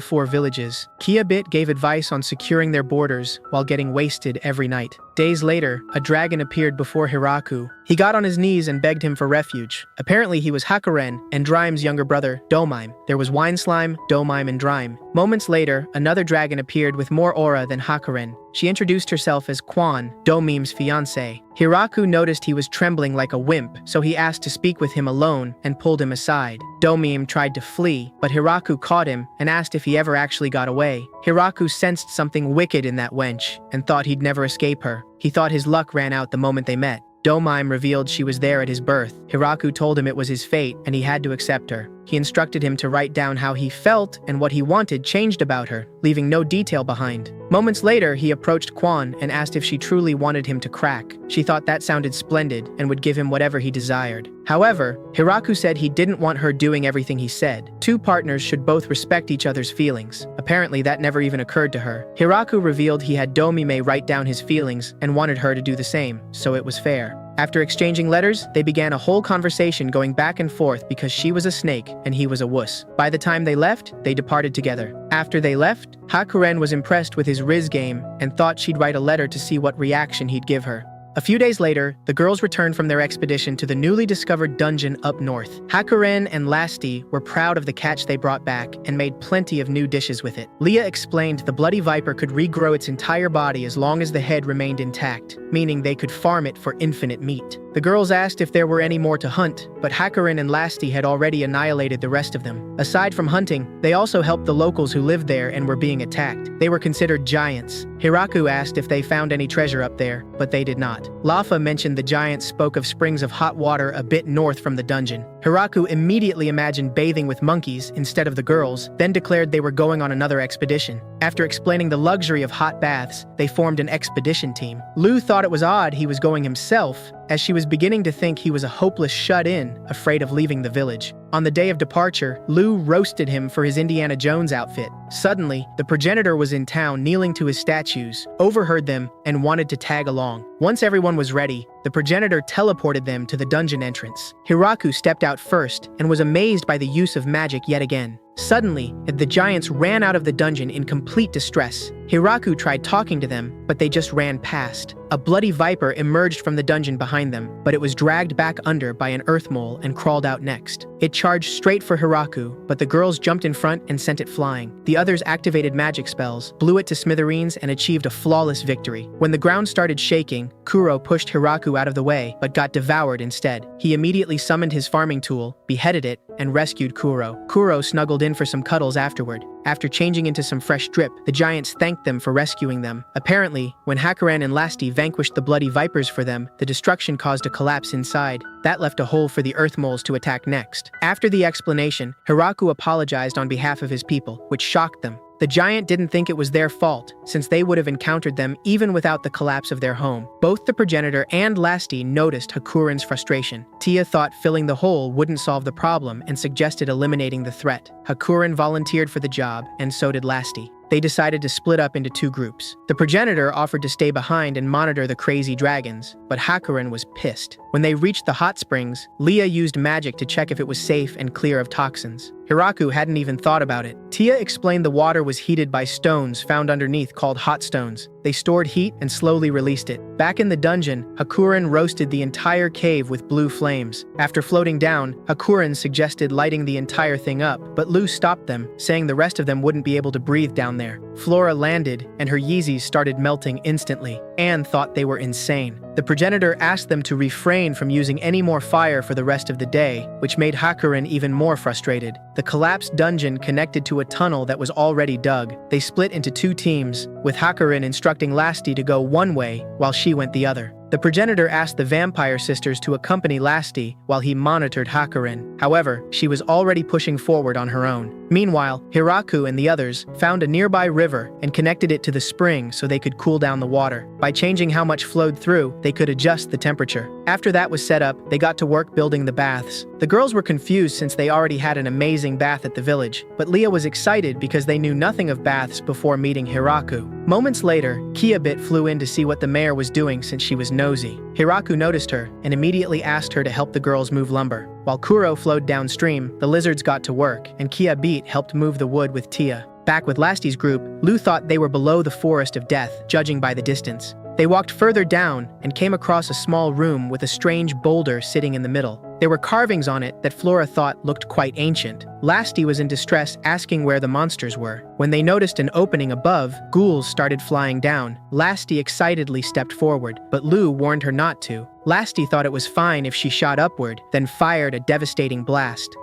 4 villages. Kiabit gave advice on securing their borders while getting wasted every night. Days later, a dragon appeared before Hiraku. He got on his knees and begged him for refuge. Apparently he was Hakuren and Drime's younger brother, Domime. There was Wine Slime, Domime, and Drime. Moments later, another dragon appeared with more aura than Hakuren. She introduced herself as Quan, Domime's fiancé. Hiraku noticed he was trembling like a wimp, so he asked to speak with him alone and pulled him aside. Domime tried to flee, but Hiraku caught him and asked if he ever actually got away. Hiraku sensed something wicked in that wench and thought he'd never escape her. He thought his luck ran out the moment they met. Domime revealed she was there at his birth. Hiraku told him it was his fate and he had to accept her. He instructed him to write down how he felt and what he wanted changed about her, leaving no detail behind. Moments later, he approached Quan and asked if she truly wanted him to crack. She thought that sounded splendid and would give him whatever he desired. However, Hiraku said he didn't want her doing everything he said. 2 partners should both respect each other's feelings. Apparently, that never even occurred to her. Hiraku revealed he had Domime write down his feelings and wanted her to do the same, so it was fair. After exchanging letters, they began a whole conversation going back and forth because she was a snake and he was a wuss. By the time they left, they departed together. After they left, Hakuren was impressed with his Riz game and thought she'd write a letter to see what reaction he'd give her. A few days later, the girls returned from their expedition to the newly discovered dungeon up north. Hakuren and Lasti were proud of the catch they brought back and made plenty of new dishes with it. Leah explained the bloody viper could regrow its entire body as long as the head remained intact, meaning they could farm it for infinite meat. The girls asked if there were any more to hunt, but Hakuren and Lasti had already annihilated the rest of them. Aside from hunting, they also helped the locals who lived there and were being attacked. They were considered giants. Hiraku asked if they found any treasure up there, but they did not. Lafa mentioned the giants spoke of springs of hot water a bit north from the dungeon. Hiraku immediately imagined bathing with monkeys instead of the girls, then declared they were going on another expedition. After explaining the luxury of hot baths, they formed an expedition team. Lu thought it was odd he was going himself, as she was beginning to think he was a hopeless shut-in, afraid of leaving the village. On the day of departure, Lu roasted him for his Indiana Jones outfit. Suddenly, the progenitor was in town kneeling to his statues, overheard them, and wanted to tag along. Once everyone was ready, the progenitor teleported them to the dungeon entrance. Hiraku stepped out first and was amazed by the use of magic yet again. Suddenly, the giants ran out of the dungeon in complete distress. Hiraku tried talking to them, but they just ran past. A bloody viper emerged from the dungeon behind them, but it was dragged back under by an earth mole and crawled out next. It charged straight for Hiraku, but the girls jumped in front and sent it flying. The others activated magic spells, blew it to smithereens, and achieved a flawless victory. When the ground started shaking, Kuro pushed Hiraku out of the way, but got devoured instead. He immediately summoned his farming tool, beheaded it, and rescued Kuro. Kuro snuggled in for some cuddles afterward. After changing into some fresh drip, the giants thanked them for rescuing them. Apparently, when Hakuren and Lasti vanquished the bloody vipers for them, the destruction caused a collapse inside. That left a hole for the earth moles to attack next. After the explanation, Hiraku apologized on behalf of his people, which shocked them. The giant didn't think it was their fault, since they would have encountered them even without the collapse of their home. Both the progenitor and Lasti noticed Hakuren's frustration. Tia thought filling the hole wouldn't solve the problem and suggested eliminating the threat. Hakuren volunteered for the job, and so did Lasti. They decided to split up into 2 groups. The progenitor offered to stay behind and monitor the crazy dragons, but Hakuren was pissed. When they reached the hot springs, Leah used magic to check if it was safe and clear of toxins. Hiraku hadn't even thought about it. Tia explained the water was heated by stones found underneath called hot stones. They stored heat and slowly released it. Back in the dungeon, Hakuren roasted the entire cave with blue flames. After floating down, Hakuren suggested lighting the entire thing up, but Lu stopped them, saying the rest of them wouldn't be able to breathe down there. Flora landed, and her Yeezys started melting instantly. Anne thought they were insane. The progenitor asked them to refrain from using any more fire for the rest of the day, which made Hakuren even more frustrated. The collapsed dungeon connected to a tunnel that was already dug. They split into two teams, with Hakuren instructing Lasti to go one way while she went the other. The progenitor asked the vampire sisters to accompany Lasti while he monitored Hakuren. However, she was already pushing forward on her own. Meanwhile, Hiraku and the others found a nearby river and connected it to the spring so they could cool down the water. By changing how much flowed through, they could adjust the temperature. After that was set up, they got to work building the baths. The girls were confused since they already had an amazing bath at the village, but Leah was excited because they knew nothing of baths before meeting Hiraku. Moments later, Kiabit flew in to see what the mayor was doing since she was nosy. Hiraku noticed her and immediately asked her to help the girls move lumber. While Kuro flowed downstream, the lizards got to work, and Kiabit helped move the wood with Tia. Back with Lasti's group, Lu thought they were below the forest of death, judging by the distance. They walked further down and came across a small room with a strange boulder sitting in the middle. There were carvings on it that Flora thought looked quite ancient. Lasti was in distress, asking where the monsters were. When they noticed an opening above, ghouls started flying down. Lasti excitedly stepped forward, but Lu warned her not to. Lasti thought it was fine if she shot upward, then fired a devastating blast.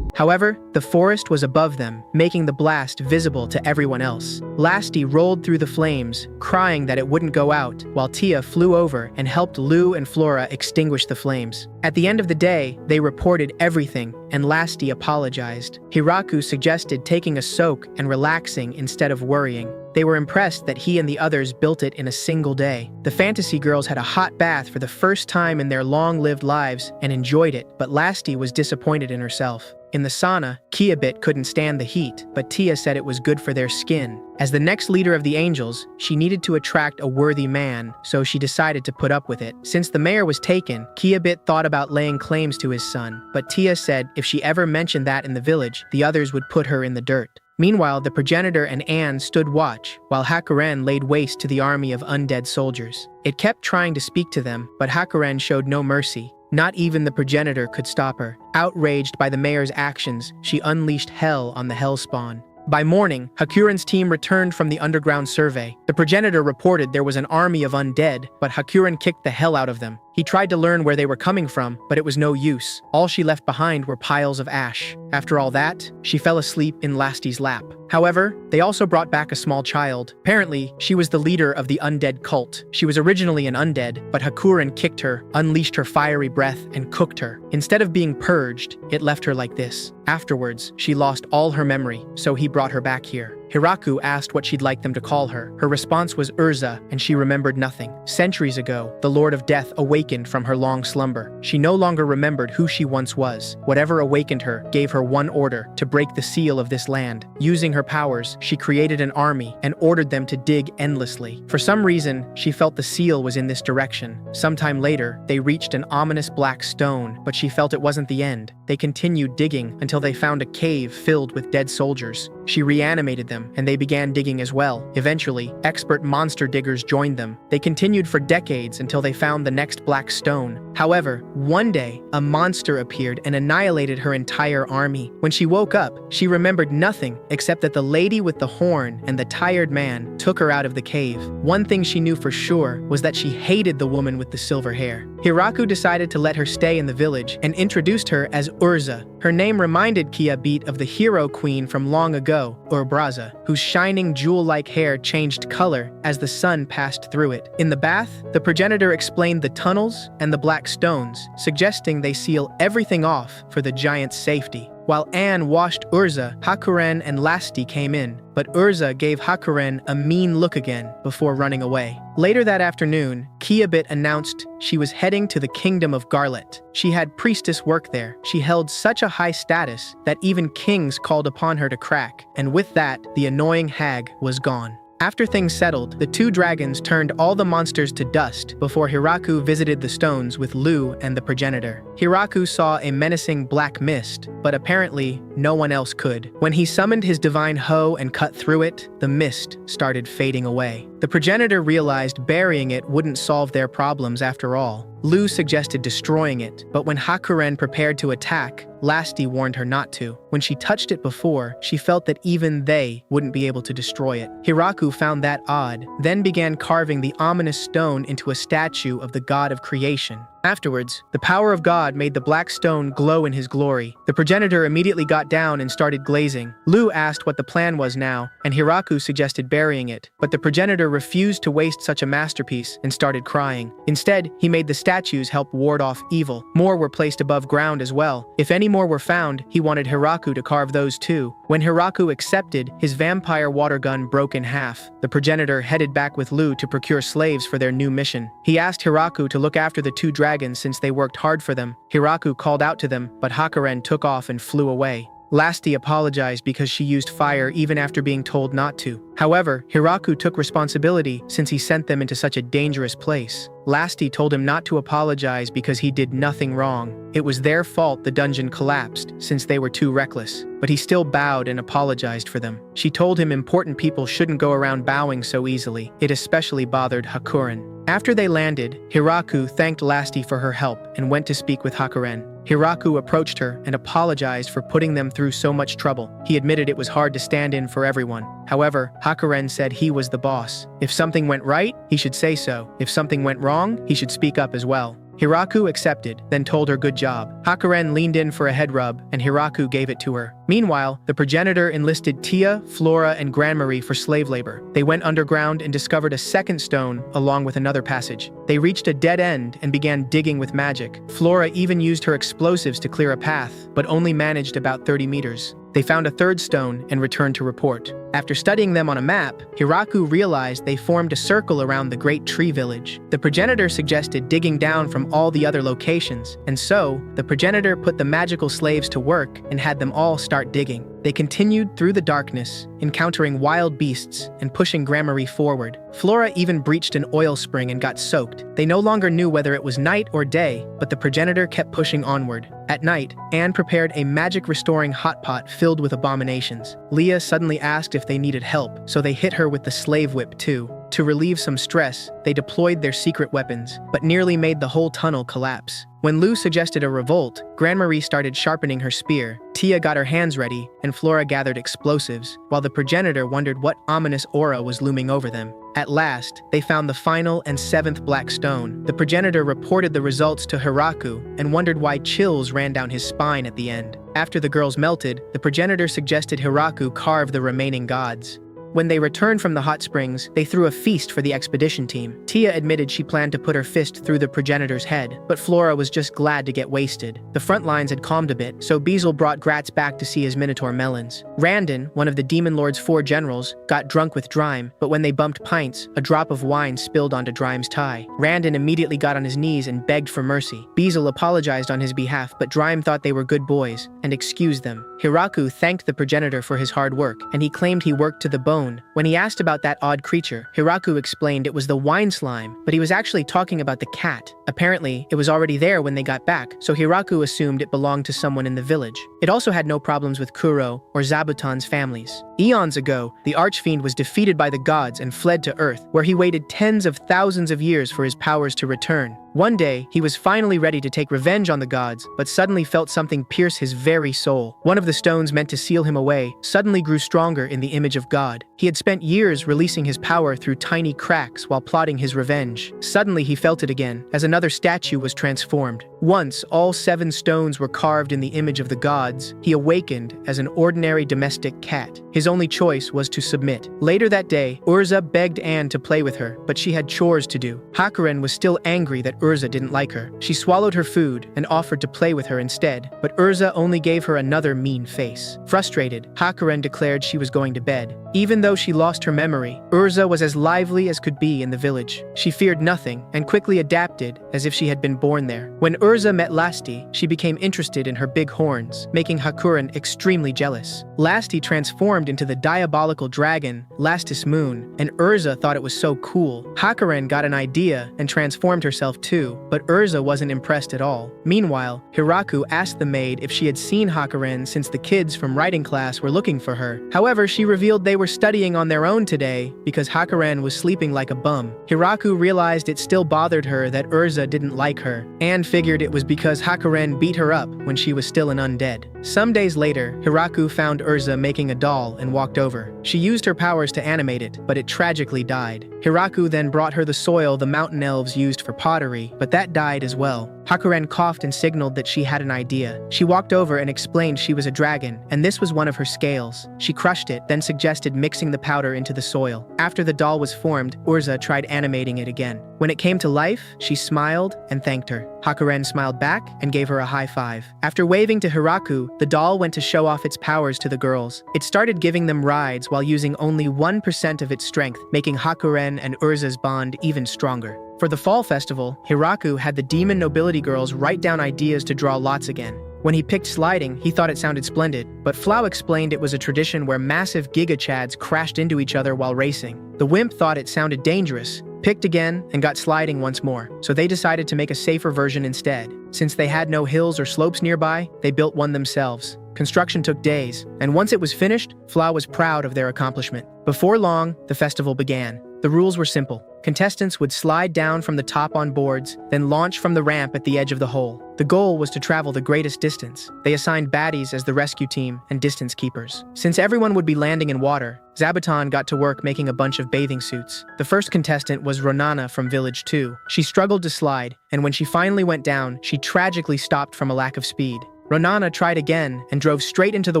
However, the forest was above them, making the blast visible to everyone else. Lasti rolled through the flames, crying that it wouldn't go out, while Tia flew over and helped Lu and Flora extinguish the flames. At the end of the day, they reported everything, and Lasti apologized. Hiraku suggested taking a soak and relaxing instead of worrying. They were impressed that he and the others built it in a single day. The fantasy girls had a hot bath for the first time in their long-lived lives and enjoyed it, but Lasti was disappointed in herself. In the sauna, Kiabit couldn't stand the heat, but Tia said it was good for their skin. As the next leader of the angels, she needed to attract a worthy man, so she decided to put up with it. Since the mayor was taken, Kiabit thought about laying claims to his son, but Tia said if she ever mentioned that in the village, the others would put her in the dirt. Meanwhile, the progenitor and Anne stood watch, while Hakuren laid waste to the army of undead soldiers. It kept trying to speak to them, but Hakuren showed no mercy. Not even the progenitor could stop her. Outraged by the mayor's actions, she unleashed hell on the Hellspawn. By morning, Hakuren's team returned from the underground survey. The progenitor reported there was an army of undead, but Hakuren kicked the hell out of them. He tried to learn where they were coming from, but it was no use. All she left behind were piles of ash. After all that, she fell asleep in Lasti's lap. However, they also brought back a small child. Apparently, she was the leader of the undead cult. She was originally an undead, but Hakuren kicked her, unleashed her fiery breath, and cooked her. Instead of being purged, it left her like this. Afterwards, she lost all her memory, so he brought her back here. Hiraku asked what she'd like them to call her. Her response was Urza, and she remembered nothing. Centuries ago, the Lord of Death awakened from her long slumber. She no longer remembered who she once was. Whatever awakened her gave her one order: to break the seal of this land. Using her powers, she created an army and ordered them to dig endlessly. For some reason, she felt the seal was in this direction. Sometime later, they reached an ominous black stone, but she felt it wasn't the end. They continued digging until they found a cave filled with dead soldiers. She reanimated them, and they began digging as well. Eventually, expert monster diggers joined them. They continued for decades until they found the next black stone. However, one day, a monster appeared and annihilated her entire army. When she woke up, she remembered nothing except that the lady with the horn and the tired man took her out of the cave. One thing she knew for sure was that she hated the woman with the silver hair. Hiraku decided to let her stay in the village and introduced her as Urza. Her name reminded Kiabit of the hero queen from long ago, Urbraza, whose shining jewel-like hair changed color as the sun passed through it. In the bath, the progenitor explained the tunnels and the black stones, suggesting they seal everything off for the giant's safety. While Anne washed Urza, Hakuren and Lasti came in, but Urza gave Hakuren a mean look again before running away. Later that afternoon, Kiabit announced she was heading to the kingdom of Garlet. She had priestess work there. She held such a high status that even kings called upon her to crack, and with that, the annoying hag was gone. After things settled, the two dragons turned all the monsters to dust before Hiraku visited the stones with Lu and the progenitor. Hiraku saw a menacing black mist, but apparently no one else could. When he summoned his divine hoe and cut through it, the mist started fading away. The progenitor realized burying it wouldn't solve their problems after all. Lu suggested destroying it, but when Hakuren prepared to attack, Lasti warned her not to. When she touched it before, she felt that even they wouldn't be able to destroy it. Hiraku found that odd, then began carving the ominous stone into a statue of the god of creation. Afterwards, the power of God made the black stone glow in his glory. The progenitor immediately got down and started glazing. Lu asked what the plan was now, and Hiraku suggested burying it, but the progenitor refused to waste such a masterpiece and started crying. Instead, he made the statues help ward off evil. More were placed above ground as well. If any more were found, he wanted Hiraku to carve those too. When Hiraku accepted, his vampire water gun broke in half. The progenitor headed back with Lu to procure slaves for their new mission. He asked Hiraku to look after the two dragons since they worked hard for them. Hiraku called out to them, but Hakuren took off and flew away. Lasti apologized because she used fire even after being told not to. However, Hiraku took responsibility since he sent them into such a dangerous place. Lasti told him not to apologize because he did nothing wrong. It was their fault the dungeon collapsed since they were too reckless. But he still bowed and apologized for them. She told him important people shouldn't go around bowing so easily. It especially bothered Hakuren. After they landed, Hiraku thanked Lasti for her help and went to speak with Hakuren. Hiraku approached her and apologized for putting them through so much trouble. He admitted it was hard to stand in for everyone. However, Hakuren said he was the boss. If something went right, he should say so. If something went wrong, he should speak up as well. Hiraku accepted, then told her good job. Hakuren leaned in for a head rub, and Hiraku gave it to her. Meanwhile, the progenitor enlisted Tia, Flora, and Grandmarie for slave labor. They went underground and discovered a second stone along with another passage. They reached a dead end and began digging with magic. Flora even used her explosives to clear a path, but only managed about 30 meters. They found a third stone and returned to report. After studying them on a map, Hiraku realized they formed a circle around the Great Tree Village. The progenitor suggested digging down from all the other locations, and so, the progenitor put the magical slaves to work and had them all start digging. They continued through the darkness, encountering wild beasts and pushing Grandmarie forward. Flora even breached an oil spring and got soaked. They no longer knew whether it was night or day, but the progenitor kept pushing onward. At night, Anne prepared a magic-restoring hot pot filled with abominations. Leah suddenly asked if they needed help, so they hit her with the slave whip too. To relieve some stress, they deployed their secret weapons, but nearly made the whole tunnel collapse. When Lu suggested a revolt, Grandmarie started sharpening her spear. Tia got her hands ready, and Flora gathered explosives, while the progenitor wondered what ominous aura was looming over them. At last, they found the final and seventh black stone. The progenitor reported the results to Hiraku and wondered why chills ran down his spine at the end. After the girls melted, the progenitor suggested Hiraku carve the remaining gods. When they returned from the hot springs, they threw a feast for the expedition team. Tia admitted she planned to put her fist through the progenitor's head, but Flora was just glad to get wasted. The front lines had calmed a bit, so Beazle brought Gratz back to see his minotaur melons. Randon, one of the Demon Lord's 4 generals, got drunk with Drime, but when they bumped pints, a drop of wine spilled onto Drime's tie. Randon immediately got on his knees and begged for mercy. Beazle apologized on his behalf, but Drime thought they were good boys and excused them. Hiraku thanked the progenitor for his hard work, and he claimed he worked to the bone. When he asked about that odd creature, Hiraku explained it was the wine slime, but he was actually talking about the cat. Apparently, it was already there when they got back, so Hiraku assumed it belonged to someone in the village. It also had no problems with Kuro or Zabuton's families. Eons ago, the Archfiend was defeated by the gods and fled to Earth, where he waited tens of thousands of years for his powers to return. One day, he was finally ready to take revenge on the gods, but suddenly felt something pierce his very soul. One of the stones meant to seal him away suddenly grew stronger in the image of God. He had spent years releasing his power through tiny cracks while plotting his revenge. Suddenly, he felt it again, as another statue was transformed. Once all 7 stones were carved in the image of the gods, he awakened as an ordinary domestic cat. His only choice was to submit. Later that day, Urza begged Anne to play with her, but she had chores to do. Hakuren was still angry that Urza didn't like her. She swallowed her food and offered to play with her instead, but Urza only gave her another mean face. Frustrated, Hakuren declared she was going to bed. Even though she lost her memory, Urza was as lively as could be in the village. She feared nothing and quickly adapted as if she had been born there. When Urza met Lasti, she became interested in her big horns, making Hakuren extremely jealous. Lasti transformed into the diabolical dragon, Lastis Moon, and Urza thought it was so cool. Hakuren got an idea and transformed herself too, but Urza wasn't impressed at all. Meanwhile, Hiraku asked the maid if she had seen Hakuren since the kids from writing class were looking for her. However, she revealed they were studying on their own today because Hakuren was sleeping like a bum. Hiraku realized it still bothered her that Urza didn't like her, and figured it was because Hakuren beat her up when she was still an undead. Some days later, Hiraku found Urza making a doll and walked over. She used her powers to animate it, but it tragically died. Hiraku then brought her the soil the mountain elves used for pottery, but that died as well. Hakuren coughed and signaled that she had an idea. She walked over and explained she was a dragon, and this was one of her scales. She crushed it, then suggested mixing the powder into the soil. After the doll was formed, Urza tried animating it again. When it came to life, she smiled and thanked her. Hakuren smiled back and gave her a high five. After waving to Hiraku, the doll went to show off its powers to the girls. It started giving them rides while using only 1% of its strength, making Hakuren and Urza's bond even stronger. For the fall festival, Hiraku had the demon nobility girls write down ideas to draw lots again. When he picked sliding, he thought it sounded splendid, but Flau explained it was a tradition where massive giga-chads crashed into each other while racing. The wimp thought it sounded dangerous, picked again, and got sliding once more, so they decided to make a safer version instead. Since they had no hills or slopes nearby, they built one themselves. Construction took days, and once it was finished, Flau was proud of their accomplishment. Before long, the festival began. The rules were simple. Contestants would slide down from the top on boards, then launch from the ramp at the edge of the hole. The goal was to travel the greatest distance. They assigned baddies as the rescue team and distance keepers. Since everyone would be landing in water, Zabuton got to work making a bunch of bathing suits. The first contestant was Ronana from Village 2. She struggled to slide, and when she finally went down, she tragically stopped from a lack of speed. Ronana tried again and drove straight into the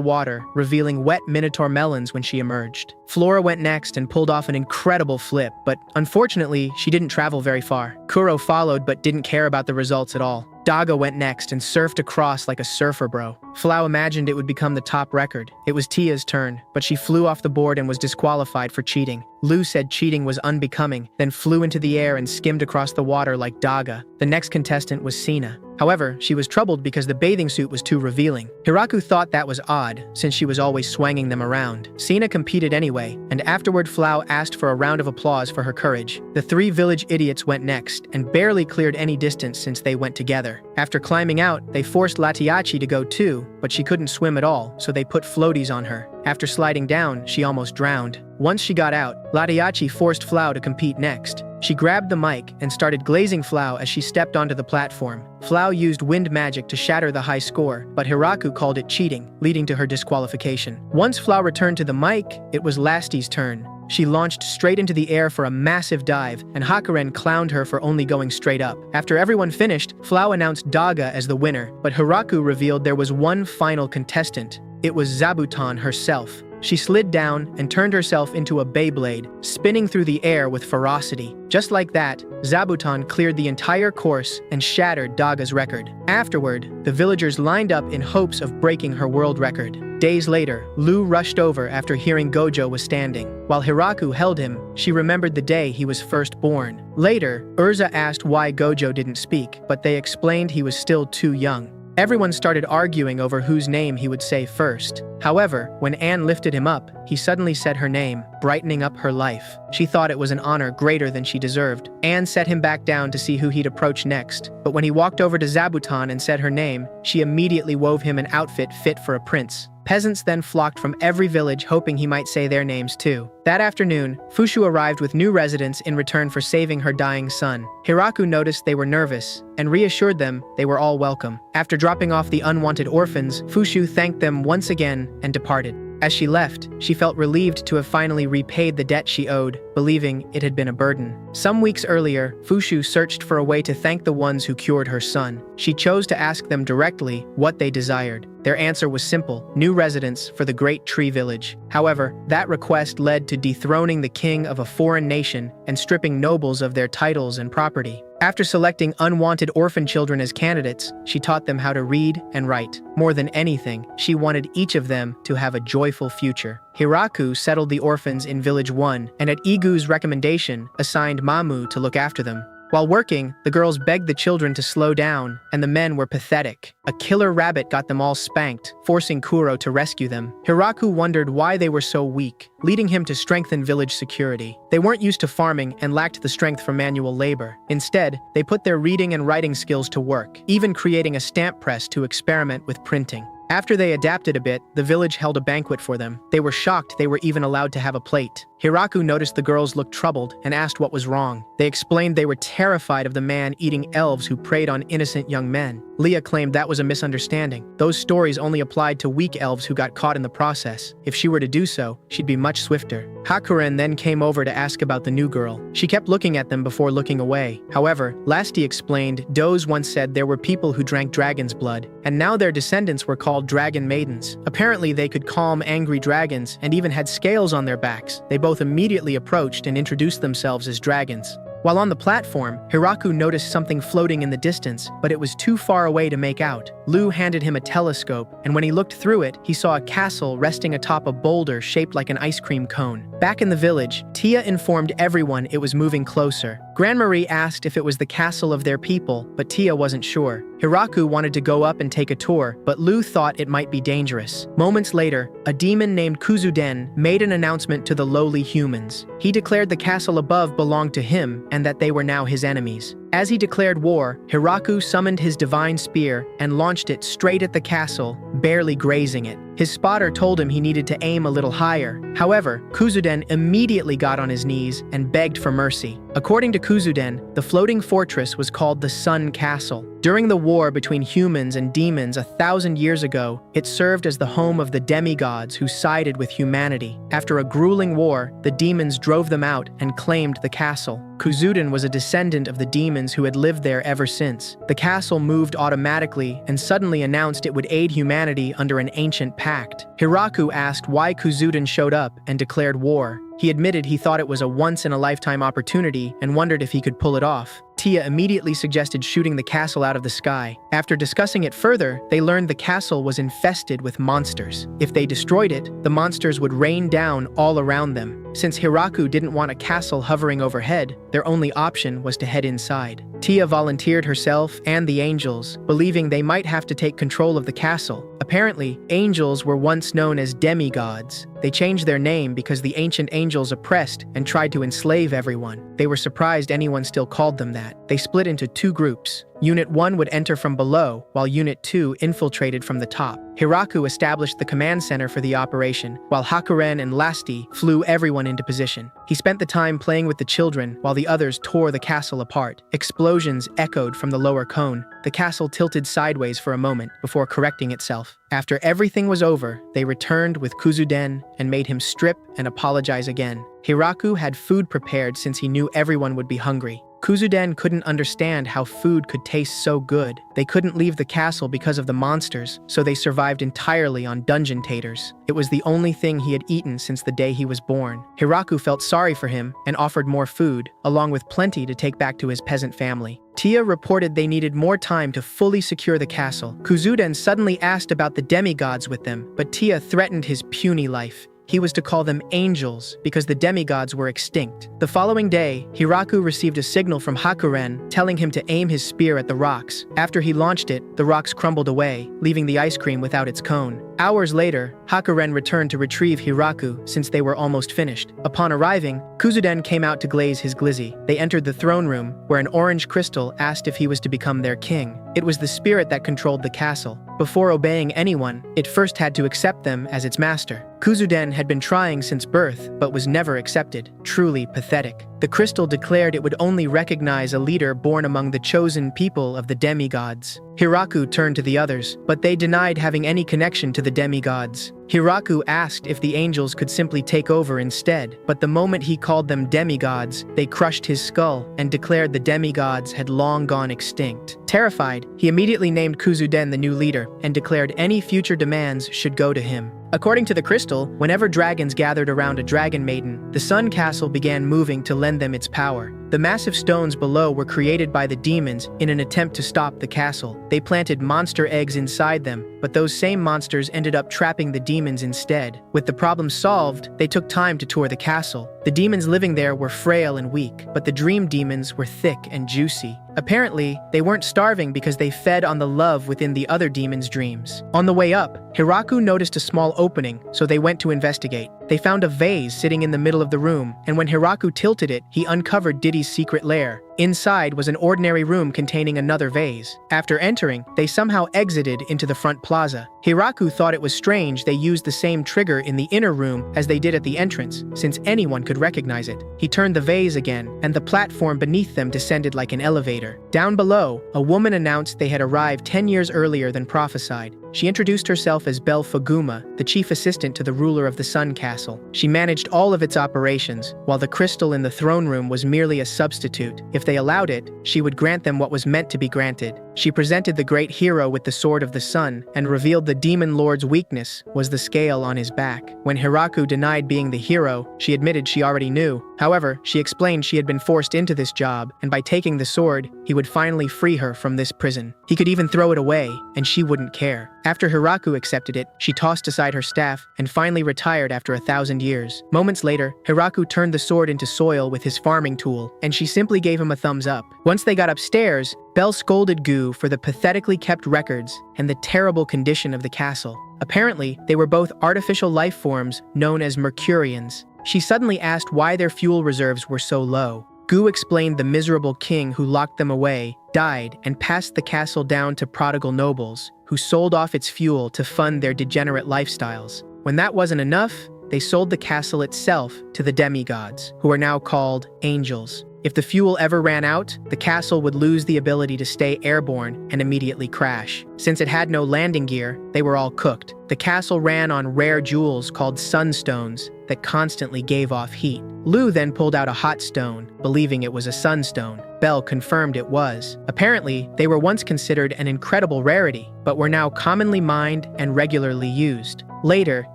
water, revealing wet minotaur melons when she emerged. Flora went next and pulled off an incredible flip, but unfortunately, she didn't travel very far. Kuro followed but didn't care about the results at all. Daga went next and surfed across like a surfer bro. Flau imagined it would become the top record. It was Tia's turn, but she flew off the board and was disqualified for cheating. Lu said cheating was unbecoming, then flew into the air and skimmed across the water like Daga. The next contestant was Sina. However, she was troubled because the bathing suit was too revealing. Hiraku thought that was odd, since she was always swanging them around. Sina competed anyway, and afterward Flau asked for a round of applause for her courage. The three village idiots went next, and barely cleared any distance since they went together. After climbing out, they forced Latiachi to go too, but she couldn't swim at all, so they put floaties on her. After sliding down, she almost drowned. Once she got out, Latiachi forced Flau to compete next. She grabbed the mic and started glazing Flau as she stepped onto the platform. Flau used wind magic to shatter the high score, but Hiraku called it cheating, leading to her disqualification. Once Flau returned to the mic, it was Lasti's turn. She launched straight into the air for a massive dive, and Hakuren clowned her for only going straight up. After everyone finished, Flau announced Daga as the winner, but Hiraku revealed there was one final contestant. It was Zabuton herself. She slid down and turned herself into a Beyblade, spinning through the air with ferocity. Just like that, Zabuton cleared the entire course and shattered Daga's record. Afterward, the villagers lined up in hopes of breaking her world record. Days later, Lu rushed over after hearing Gojo was standing. While Hiraku held him, she remembered the day he was first born. Later, Urza asked why Gojo didn't speak, but they explained he was still too young. Everyone started arguing over whose name he would say first. However, when Anne lifted him up, he suddenly said her name, brightening up her life. She thought it was an honor greater than she deserved. Anne set him back down to see who he'd approach next, but when he walked over to Zabuton and said her name, she immediately wove him an outfit fit for a prince. Peasants then flocked from every village hoping he might say their names too. That afternoon, Fushu arrived with new residents in return for saving her dying son. Hiraku noticed they were nervous and reassured them they were all welcome. After dropping off the unwanted orphans, Fushu thanked them once again and departed. As she left, she felt relieved to have finally repaid the debt she owed, believing it had been a burden. Some weeks earlier, Fushu searched for a way to thank the ones who cured her son. She chose to ask them directly what they desired. Their answer was simple: new residents for the Great Tree Village. However, that request led to dethroning the king of a foreign nation and stripping nobles of their titles and property. After selecting unwanted orphan children as candidates, she taught them how to read and write. More than anything, she wanted each of them to have a joyful future. Hiraku settled the orphans in Village 1, and at Igu's recommendation, assigned Mamu to look after them. While working, the girls begged the children to slow down, and the men were pathetic. A killer rabbit got them all spanked, forcing Kuro to rescue them. Hiraku wondered why they were so weak, leading him to strengthen village security. They weren't used to farming and lacked the strength for manual labor. Instead, they put their reading and writing skills to work, even creating a stamp press to experiment with printing. After they adapted a bit, the village held a banquet for them. They were shocked they were even allowed to have a plate. Hiraku noticed the girls looked troubled and asked what was wrong. They explained they were terrified of the man eating elves who preyed on innocent young men. Leah claimed that was a misunderstanding. Those stories only applied to weak elves who got caught in the process. If she were to do so, she'd be much swifter. Hakuren then came over to ask about the new girl. She kept looking at them before looking away. However, Lasti explained Doze once said there were people who drank dragon's blood, and now their descendants were called dragon maidens. Apparently, they could calm angry dragons and even had scales on their backs. They both immediately approached and introduced themselves as dragons. While on the platform, Hiraku noticed something floating in the distance, but it was too far away to make out. Lu handed him a telescope, and when he looked through it, he saw a castle resting atop a boulder shaped like an ice cream cone. Back in the village, Tia informed everyone it was moving closer. Grandmarie asked if it was the castle of their people, but Tia wasn't sure. Hiraku wanted to go up and take a tour, but Lu thought it might be dangerous. Moments later, a demon named Kuzuden made an announcement to the lowly humans. He declared the castle above belonged to him and that they were now his enemies. As he declared war, Hiraku summoned his divine spear and launched it straight at the castle, barely grazing it. His spotter told him he needed to aim a little higher. However, Kuzuden immediately got on his knees and begged for mercy. According to Kuzuden, the floating fortress was called the Sun Castle. During the war between humans and demons 1,000 years ago, it served as the home of the demigods who sided with humanity. After a grueling war, the demons drove them out and claimed the castle. Kuzuden was a descendant of the demons who had lived there ever since. The castle moved automatically and suddenly announced it would aid humanity under an ancient pact. Hiraku asked why Kuzuden showed up and declared war. He admitted he thought it was a once-in-a-lifetime opportunity and wondered if he could pull it off. Tia immediately suggested shooting the castle out of the sky. After discussing it further, they learned the castle was infested with monsters. If they destroyed it, the monsters would rain down all around them. Since Hiraku didn't want a castle hovering overhead, their only option was to head inside. Tia volunteered herself and the angels, believing they might have to take control of the castle. Apparently, angels were once known as demigods. They changed their name because the ancient angels oppressed and tried to enslave everyone. They were surprised anyone still called them that. They split into two groups. Unit 1 would enter from below, while Unit 2 infiltrated from the top. Hiraku established the command center for the operation, while Hakuren and Lasti flew everyone into position. He spent the time playing with the children, while the others tore the castle apart. Explosions echoed from the lower cone. The castle tilted sideways for a moment before correcting itself. After everything was over, they returned with Kuzuden and made him strip and apologize again. Hiraku had food prepared since he knew everyone would be hungry. Kuzuden couldn't understand how food could taste so good. They couldn't leave the castle because of the monsters, so they survived entirely on dungeon taters. It was the only thing he had eaten since the day he was born. Hiraku felt sorry for him and offered more food, along with plenty to take back to his peasant family. Tia reported they needed more time to fully secure the castle. Kuzuden suddenly asked about the demigods with them, but Tia threatened his puny life. He was to call them angels because the demigods were extinct. The following day, Hiraku received a signal from Hakuren telling him to aim his spear at the rocks. After he launched it, the rocks crumbled away, leaving the ice cream without its cone. Hours later, Hakuren returned to retrieve Hiraku since they were almost finished. Upon arriving, Kuzuden came out to glaze his glizzy. They entered the throne room, where an orange crystal asked if he was to become their king. It was the spirit that controlled the castle. Before obeying anyone, it first had to accept them as its master. Kuzuden had been trying since birth, but was never accepted. Truly pathetic. The crystal declared it would only recognize a leader born among the chosen people of the demigods. Hiraku turned to the others, but they denied having any connection to the demigods. Hiraku asked if the angels could simply take over instead, but the moment he called them demigods, they crushed his skull and declared the demigods had long gone extinct. Terrified, he immediately named Kuzuden the new leader and declared any future demands should go to him. According to the crystal, whenever dragons gathered around a dragon maiden, the Sun Castle began moving to lend them its power. The massive stones below were created by the demons in an attempt to stop the castle. They planted monster eggs inside them, but those same monsters ended up trapping the demons instead. With the problem solved, they took time to tour the castle. The demons living there were frail and weak, but the dream demons were thick and juicy. Apparently, they weren't starving because they fed on the love within the other demons' dreams. On the way up, Hiraku noticed a small opening, so they went to investigate. They found a vase sitting in the middle of the room, and when Hiraku tilted it, he uncovered Diddy's secret lair. Inside was an ordinary room containing another vase. After entering, they somehow exited into the front plaza. Hiraku thought it was strange they used the same trigger in the inner room as they did at the entrance, since anyone could recognize it. He turned the vase again, and the platform beneath them descended like an elevator. Down below, a woman announced they had arrived 10 years earlier than prophesied. She introduced herself as Belle Faguma, the chief assistant to the ruler of the Sun Castle. She managed all of its operations, while the crystal in the throne room was merely a substitute. If they allowed it, she would grant them what was meant to be granted. She presented the great hero with the sword of the sun, and revealed the demon lord's weakness was the scale on his back. When Hiraku denied being the hero, she admitted she already knew. However, she explained she had been forced into this job, and by taking the sword, he would finally free her from this prison. He could even throw it away, and she wouldn't care. After Hiraku accepted it, she tossed aside her staff and finally retired after 1,000 years. Moments later, Hiraku turned the sword into soil with his farming tool, and she simply gave him a thumbs up. Once they got upstairs, Belle scolded Gu for the pathetically kept records and the terrible condition of the castle. Apparently, they were both artificial life forms known as Mercurians. She suddenly asked why their fuel reserves were so low. Gu explained the miserable king who locked them away died and passed the castle down to prodigal nobles, who sold off its fuel to fund their degenerate lifestyles. When that wasn't enough, they sold the castle itself to the demigods, who are now called angels. If the fuel ever ran out, the castle would lose the ability to stay airborne and immediately crash. Since it had no landing gear, they were all cooked. The castle ran on rare jewels called sunstones that constantly gave off heat. Lu then pulled out a hot stone, believing it was a sunstone. Belle confirmed it was. Apparently, they were once considered an incredible rarity, but were now commonly mined and regularly used. Later,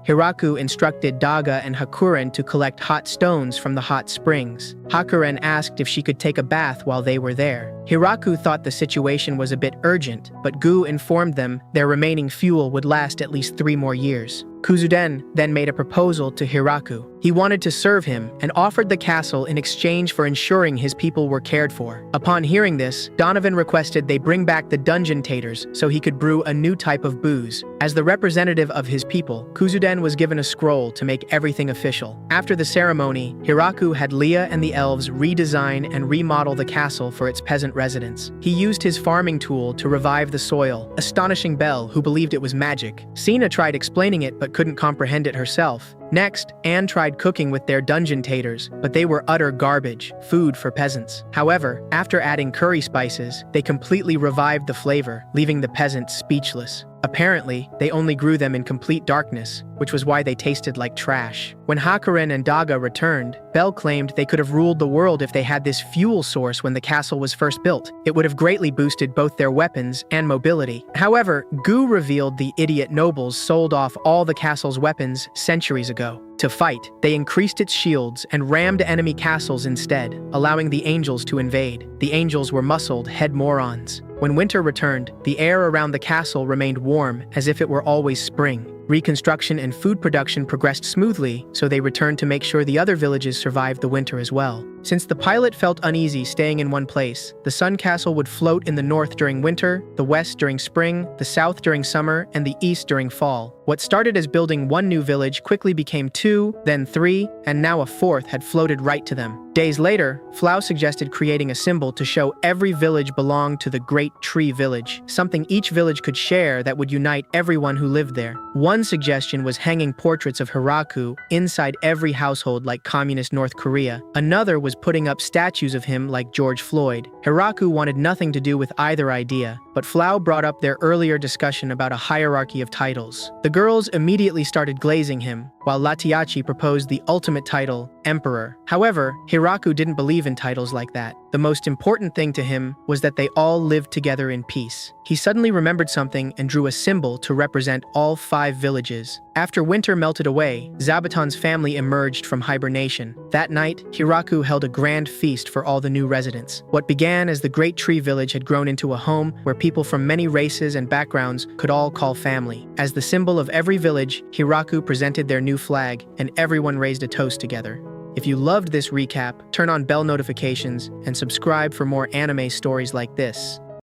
Hiraku instructed Daga and Hakuren to collect hot stones from the hot springs. Hakuren asked if she could take a bath while they were there. Hiraku thought the situation was a bit urgent, but Gu informed them their remaining fuel would last at least 3 more years. Kuzuden then made a proposal to Hiraku. He wanted to serve him and offered the castle in exchange for ensuring his people were cared for. Upon hearing this, Donovan requested they bring back the dungeon taters so he could brew a new type of booze. As the representative of his people, Kuzuden was given a scroll to make everything official. After the ceremony, Hiraku had Leah and the elves redesign and remodel the castle for its peasant residents. He used his farming tool to revive the soil, astonishing Belle, who believed it was magic. Sina tried explaining it but couldn't comprehend it herself. Next, Anne tried cooking with their dungeon taters, but they were utter garbage, food for peasants. However, after adding curry spices, they completely revived the flavor, leaving the peasants speechless. Apparently, they only grew them in complete darkness, which was why they tasted like trash. When Hakuren and Daga returned, Belle claimed they could have ruled the world if they had this fuel source when the castle was first built. It would have greatly boosted both their weapons and mobility. However, Gu revealed the idiot nobles sold off all the castle's weapons centuries ago. To fight, they increased its shields and rammed enemy castles instead, allowing the angels to invade. The angels were muscled head morons. When winter returned, the air around the castle remained warm, as if it were always spring. Reconstruction and food production progressed smoothly, so they returned to make sure the other villages survived the winter as well. Since the pilot felt uneasy staying in one place, the Sun Castle would float in the north during winter, the west during spring, the south during summer, and the east during fall. What started as building one new village quickly became 2, then 3, and now a 4th had floated right to them. Days later, Flau suggested creating a symbol to show every village belonged to the Great Tree Village, something each village could share that would unite everyone who lived there. One suggestion was hanging portraits of Hiraku inside every household like communist North Korea. Another was putting up statues of him like George Floyd. Hiraku wanted nothing to do with either idea, but Flau brought up their earlier discussion about a hierarchy of titles. The girls immediately started glazing him, while Latiachi proposed the ultimate title, Emperor. However, Hiraku didn't believe in titles like that. The most important thing to him was that they all lived together in peace. He suddenly remembered something and drew a symbol to represent all 5 villages. After winter melted away, Zabuton's family emerged from hibernation. That night, Hiraku held a grand feast for all the new residents. What began as the Great Tree Village had grown into a home where people from many races and backgrounds could all call family. As the symbol of every village, Hiraku presented their new flag, and everyone raised a toast together. If you loved this recap, turn on bell notifications and subscribe for more anime stories like this.